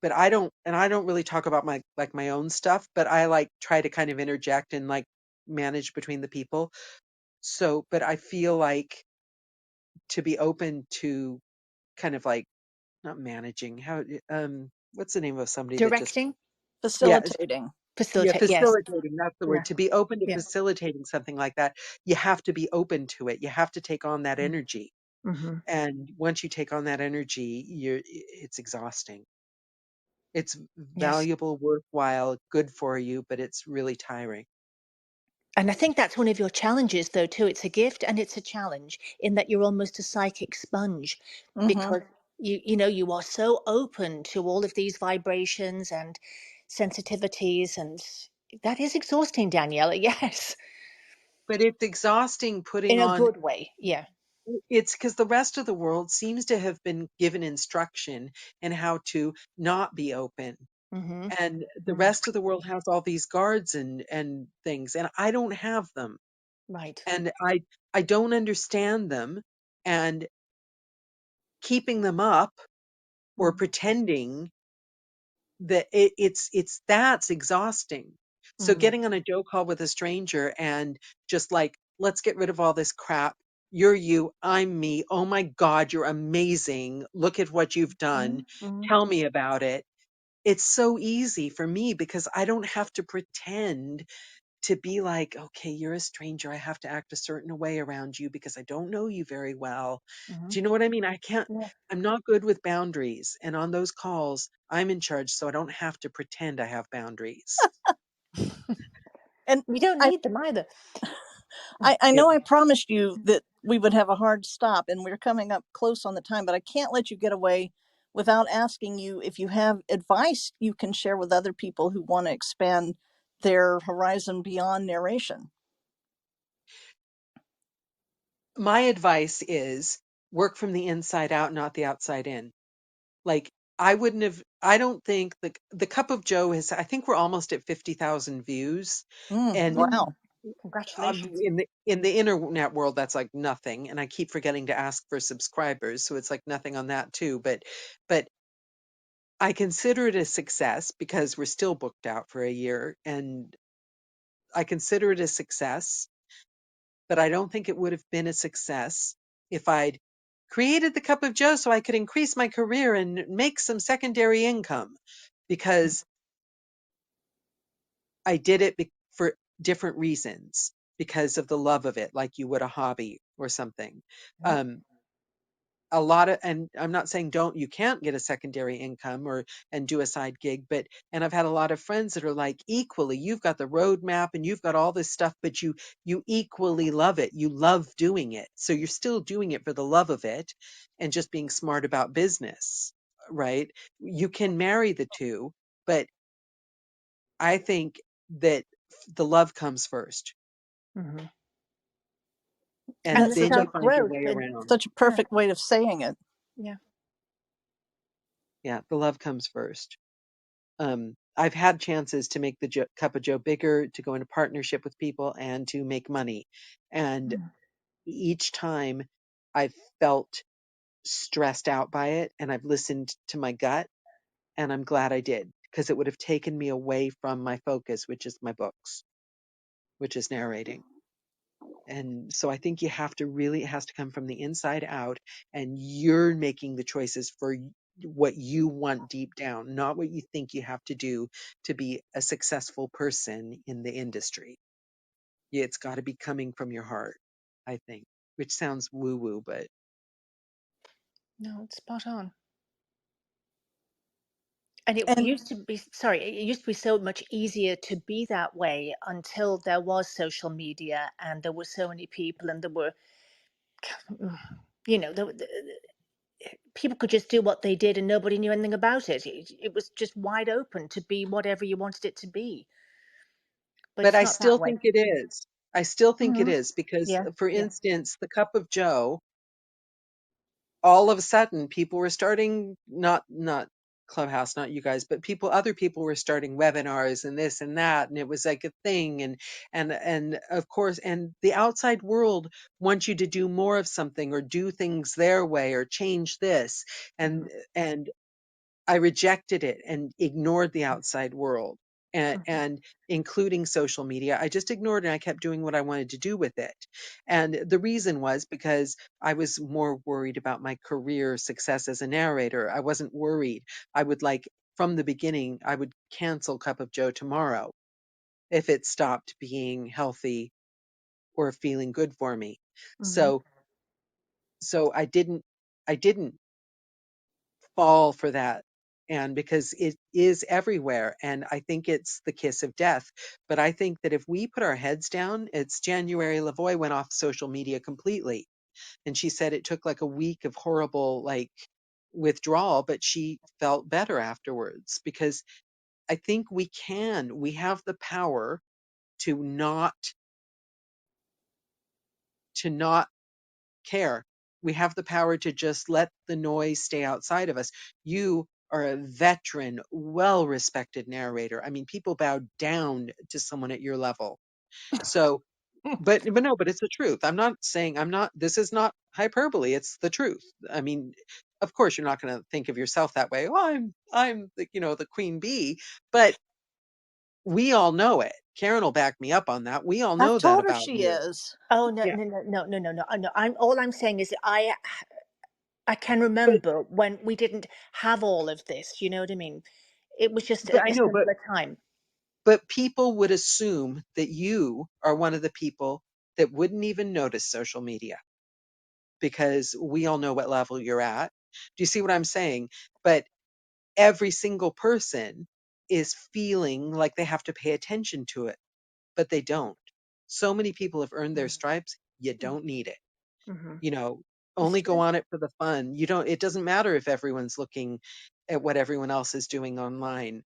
but I don't really talk about my own stuff, but I like try to kind of interject and like manage between the people. So, but I feel like to be open to kind of like not managing, how what's the name of somebody that just, Directing, yeah, Facilitating. yeah, facilitate. Yes. facilitating, that's the Yeah. word. To be open to Yeah. facilitating something like that, you have to be open to it. You have to take on that energy. Mm-hmm. And once you take on that energy, it's exhausting. It's Yes. valuable, worthwhile, good for you, but it's really tiring. And I think that's one of your challenges, though, too. It's a gift and it's a challenge in that you're almost a psychic sponge Mm-hmm. because you are so open to all of these vibrations and sensitivities, and that is exhausting, Daniela. Yes, But it's exhausting putting in a on, good way. Yeah. it's because the rest of the world seems to have been given instruction in how to not be open. Mm-hmm. And the Mm. rest of the world has all these guards and things, and I don't have them. Right. And I don't understand them. And keeping them up or Mm. pretending that it's that's exhausting. So Mm. getting on a joke call with a stranger and just like, let's get rid of all this crap. You're you, I'm me. Oh my God, you're amazing. Look at what you've done. Mm. Mm. Tell me about it. It's so easy for me because I don't have to pretend to be like, okay, you're a stranger. I have to act a certain way around you because I don't know you very well. Mm. Do you know what I mean? I can't, Yeah. I'm not good with boundaries. And on those calls, I'm in charge, so I don't have to pretend I have boundaries. And We don't I, need them either. I It, know I promised you that we would have a hard stop, and we're coming up close on the time, but I can't let you get away without asking you if you have advice you can share with other people who want to expand their horizon beyond narration. my advice is work from the inside out, not the outside in. Like, I don't think the Cup of Joe is, I think we're almost at 50,000 views. And Mm. Wow. Congratulations. in the internet world, that's like nothing. And I keep forgetting to ask for subscribers, so it's like nothing on that too. But I consider it a success because we're still booked out for a year, and I consider it a success. But I don't think it would have been a success if I'd created the Cup of Joe so I could increase my career and make some secondary income, because I did it for different reasons, because of the love of it, like you would a hobby or something. Mm. Um, a lot of, and I'm not saying you can't get a secondary income and do a side gig, and I've had a lot of friends that are like, equally, you've got the roadmap and you've got all this stuff, but you equally love it. You love doing it. So you're still doing it for the love of it and just being smart about business, right? You can marry the two, but I think that the love comes first, Hmm. And and the then you find your self-growth. way And around. Such a yeah, perfect way of saying it. yeah. Yeah, the love comes first. I've had chances to make the cup of Joe bigger, to go into partnership with people, and to make money. And Mm. each time I've felt stressed out by it, and I've listened to my gut, and I'm glad I did, because it would have taken me away from my focus, which is my books, which is narrating. And so I think you have to really, it has to come from the inside out, and you're making the choices for what you want deep down, not what you think you have to do to be a successful person in the industry. Yeah, it's got to be coming from your heart, I think, which sounds woo woo, but No, it's spot on. And it And used to be, sorry, it used to be so much easier to be that way until there was social media and there were so many people and there were, you know, people could just do what they did and nobody knew anything about it. It was just wide open to be whatever you wanted it to be. But but it's I not that still way. think it is. I still think it mhm. is because, Yeah, for yeah. instance, the Cup of Joe, all of a sudden people were starting, not Clubhouse, not you guys, but other people were starting webinars and this and that, and it was like a thing. And of course, and the outside world wants you to do more of something or do things their way or change this. Hmm. And I rejected it and ignored the outside world, Hmm. and including social media. I just ignored it, and I kept doing what I wanted to do with it. And the reason was because I was more worried about my career success as a narrator. I wasn't worried. I would, like, from the beginning, I would cancel Cup of Joe tomorrow if it stopped being healthy or feeling good for me. Hmm. So I didn't fall for that. And because it is everywhere, and I think it's the kiss of death. But I think that if we put our heads down, it's January Lavoie went off social media completely. And she said it took like a week of horrible, like, withdrawal, but she felt better afterwards, because I think we have the power to not care. We have the power to just let the noise stay outside of us. You are a veteran, well respected narrator. I mean, people bow down to someone at your level. So, but no, but it's the truth. This is not hyperbole. It's the truth. I mean, of course, you're not going to think of yourself that way. Oh, I'm the, the queen bee, but we all know it. Karen will back me up on that. We all I've know that told her about she you. is. Oh no, Yeah. no, no, no, no, no, no. No. I'm saying is I can But, remember when we didn't have all of this. You know what I mean? It was just but I a know, but simpler time. But people would assume that you are one of the people that wouldn't even notice social media, because we all know what level you're at. Do you see what I'm saying? But every single person is feeling like they have to pay attention to it, but they don't. So many people have earned their stripes. You don't need it. Mm-hmm. You know, It's only go true. on it for the fun. It doesn't matter if everyone's looking at what everyone else is doing online.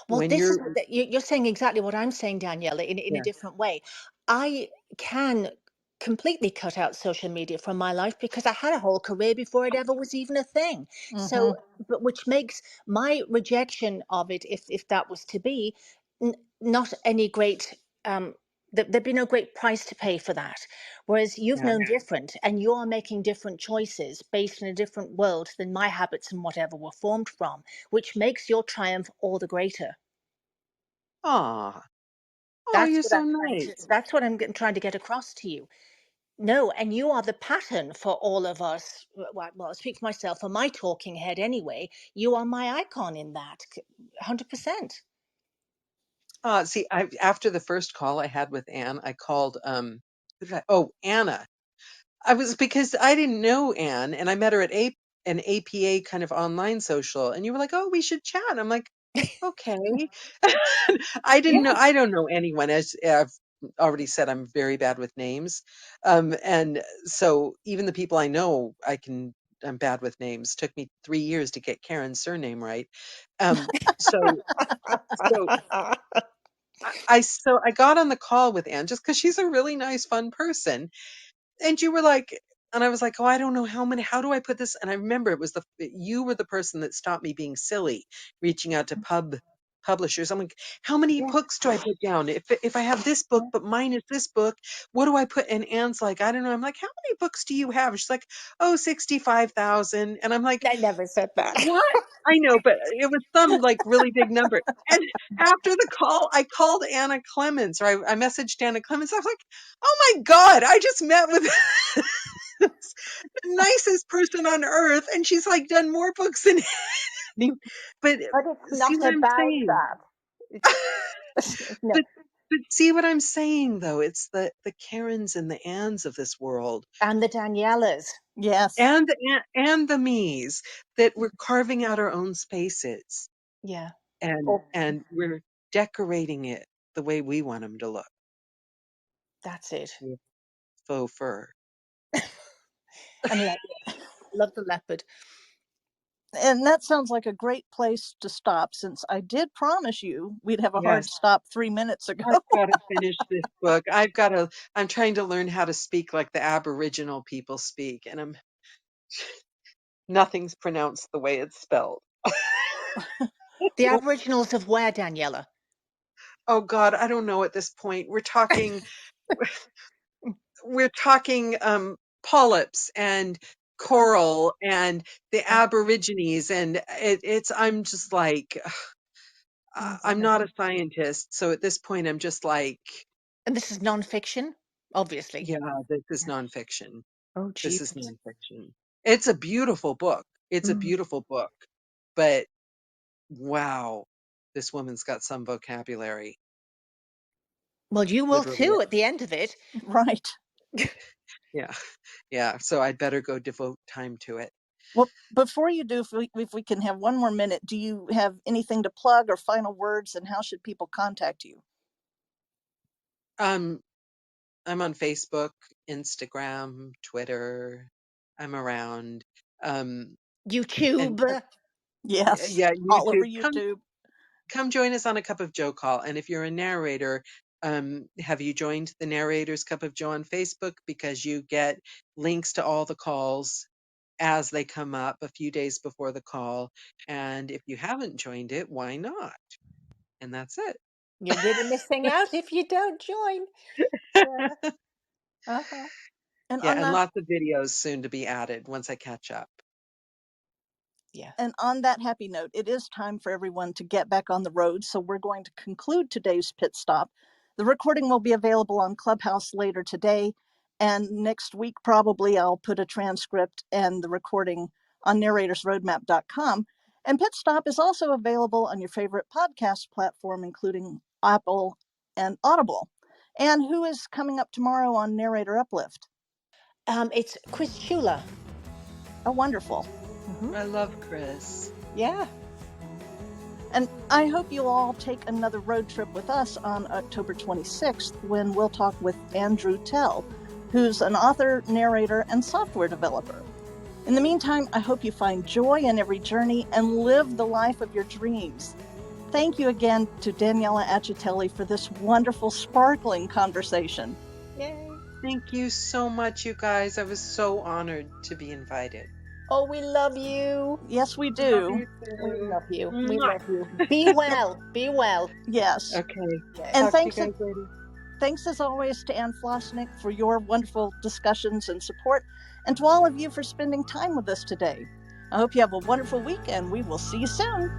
Well, When this is you're, what you're saying exactly what I'm saying, Daniela, in a yeah, different way. I can completely cut out social media from my life because I had a whole career before it ever was even a thing. Hmm. So, but which makes my rejection of it, if that was to be, not any great. There'd be no great price to pay for that. Whereas you've yeah. known different, and you're making different choices based in a different world than my habits and whatever were formed from, which makes your triumph all the greater. Aw, oh, That's you're what so I'm trying to. nice. That's what trying to get across to you. No, and you are the pattern for all of us. Well, I speak for myself, for my talking head anyway. You are my icon in that, 100%. See, after the first call I had with Anne, I called, who did oh, Anna. I was, because I didn't know Anne, and I met her at an APA kind of online social, and you were like, "Oh, we should chat." I'm like, "Okay." I didn't know. Yeah. I don't know anyone. As I've already said, I'm very bad with names, and so even the people I know, I'm bad with names. Took me 3 years to get Karen's surname right. Um, so so so I got on the call with Anne just because she's a really nice, fun person, and you were like, and I was like, "Oh, I don't know how do I put this?" And I remember it was you were the person that stopped me being silly, reaching out to publishers. I'm like, "How many Yeah. books do I put down? If I have this book, but mine is this book, what do I put?" And Anne's like, "I don't know." I'm like, "How many books do you have?" She's like, "Oh, 65,000." And I'm like, I never said that. "What?" I know, but it was some like really big number. And after the call, I called Anna Clemens, or I messaged Anna Clemens. I was like, "Oh my God, I just met with the nicest person on earth, and she's like done more books than any." But But it's see not what I'm about saying? that. It's no. But see what I'm saying, though? It's the Karens and the Anns of this world, And the Danielas. Yes. and the me's, that we're carving out our own spaces, Yeah. and Oh, we're decorating it the way we want them to look, that's it. with faux fur. And love the leopard. And that sounds like a great place to stop, since I did promise you we'd have a hard Yes. stop 3 minutes ago. I've got to finish this book. I'm trying to learn how to speak like the Aboriginal people speak, and nothing's pronounced the way it's spelled. The Well, Aboriginals of where, Daniela? Oh God, I don't know at this point. We're talking polyps and coral and the Aborigines, and I'm just like, Oh, I'm goodness. not a scientist, so at this point I'm just like, And this is nonfiction, obviously. yeah, this is Yeah. nonfiction. Oh, This is Jesus. nonfiction. It's a beautiful book. It's a Mm. beautiful book, but wow, this woman's got some vocabulary, Well, you will literally. too at the end of it. right. Yeah, yeah. So I'd better go devote time to it. Well, before you do, if we can have one more minute, do you have anything to plug or final words, and how should people contact you? Um, I'm on Facebook, Instagram, Twitter. I'm around. And YouTube. Yes, yeah, all over YouTube. YouTube. Come join us on a Cup of Joe call. And if you're a narrator, have you joined the Narrators Cup of Joe on Facebook? Because you get links to all the calls as they come up a few days before the call. And if you haven't joined it, why not? And that's it. You're really missing out if you don't join. Yeah. Uh-huh. And Yeah, on and that lots of videos soon to be added once I catch up. Yeah. and on that happy note, it is time for everyone to get back on the road. So we're going to conclude today's pit stop. The recording will be available on Clubhouse later today, and next week probably I'll put a transcript and the recording on narratorsroadmap.com. And Pit Stop is also available on your favorite podcast platform, including Apple and Audible. And who is coming up tomorrow on Narrator Uplift? It's Chris Chula. Oh, wonderful. Mm-hmm. I love Chris. Yeah. And I hope you'll all take another road trip with us on October 26th, when we'll talk with Andrew Tell, who's an author, narrator, and software developer. In the meantime, I hope you find joy in every journey and live the life of your dreams. Thank you again to Daniela Acitelli for this wonderful, sparkling conversation. Yay. Thank you so much, you guys. I was so honored to be invited. Oh, we love you. Yes, we Love do. you We too. love you. We Mwah. love you. Be well. Be well. Yes. Okay. Okay. And Talk to you guys later. thanks as always to Ann Flosnick for your wonderful discussions and support, and to all of you for spending time with us today. I hope you have a wonderful week, and we will see you soon.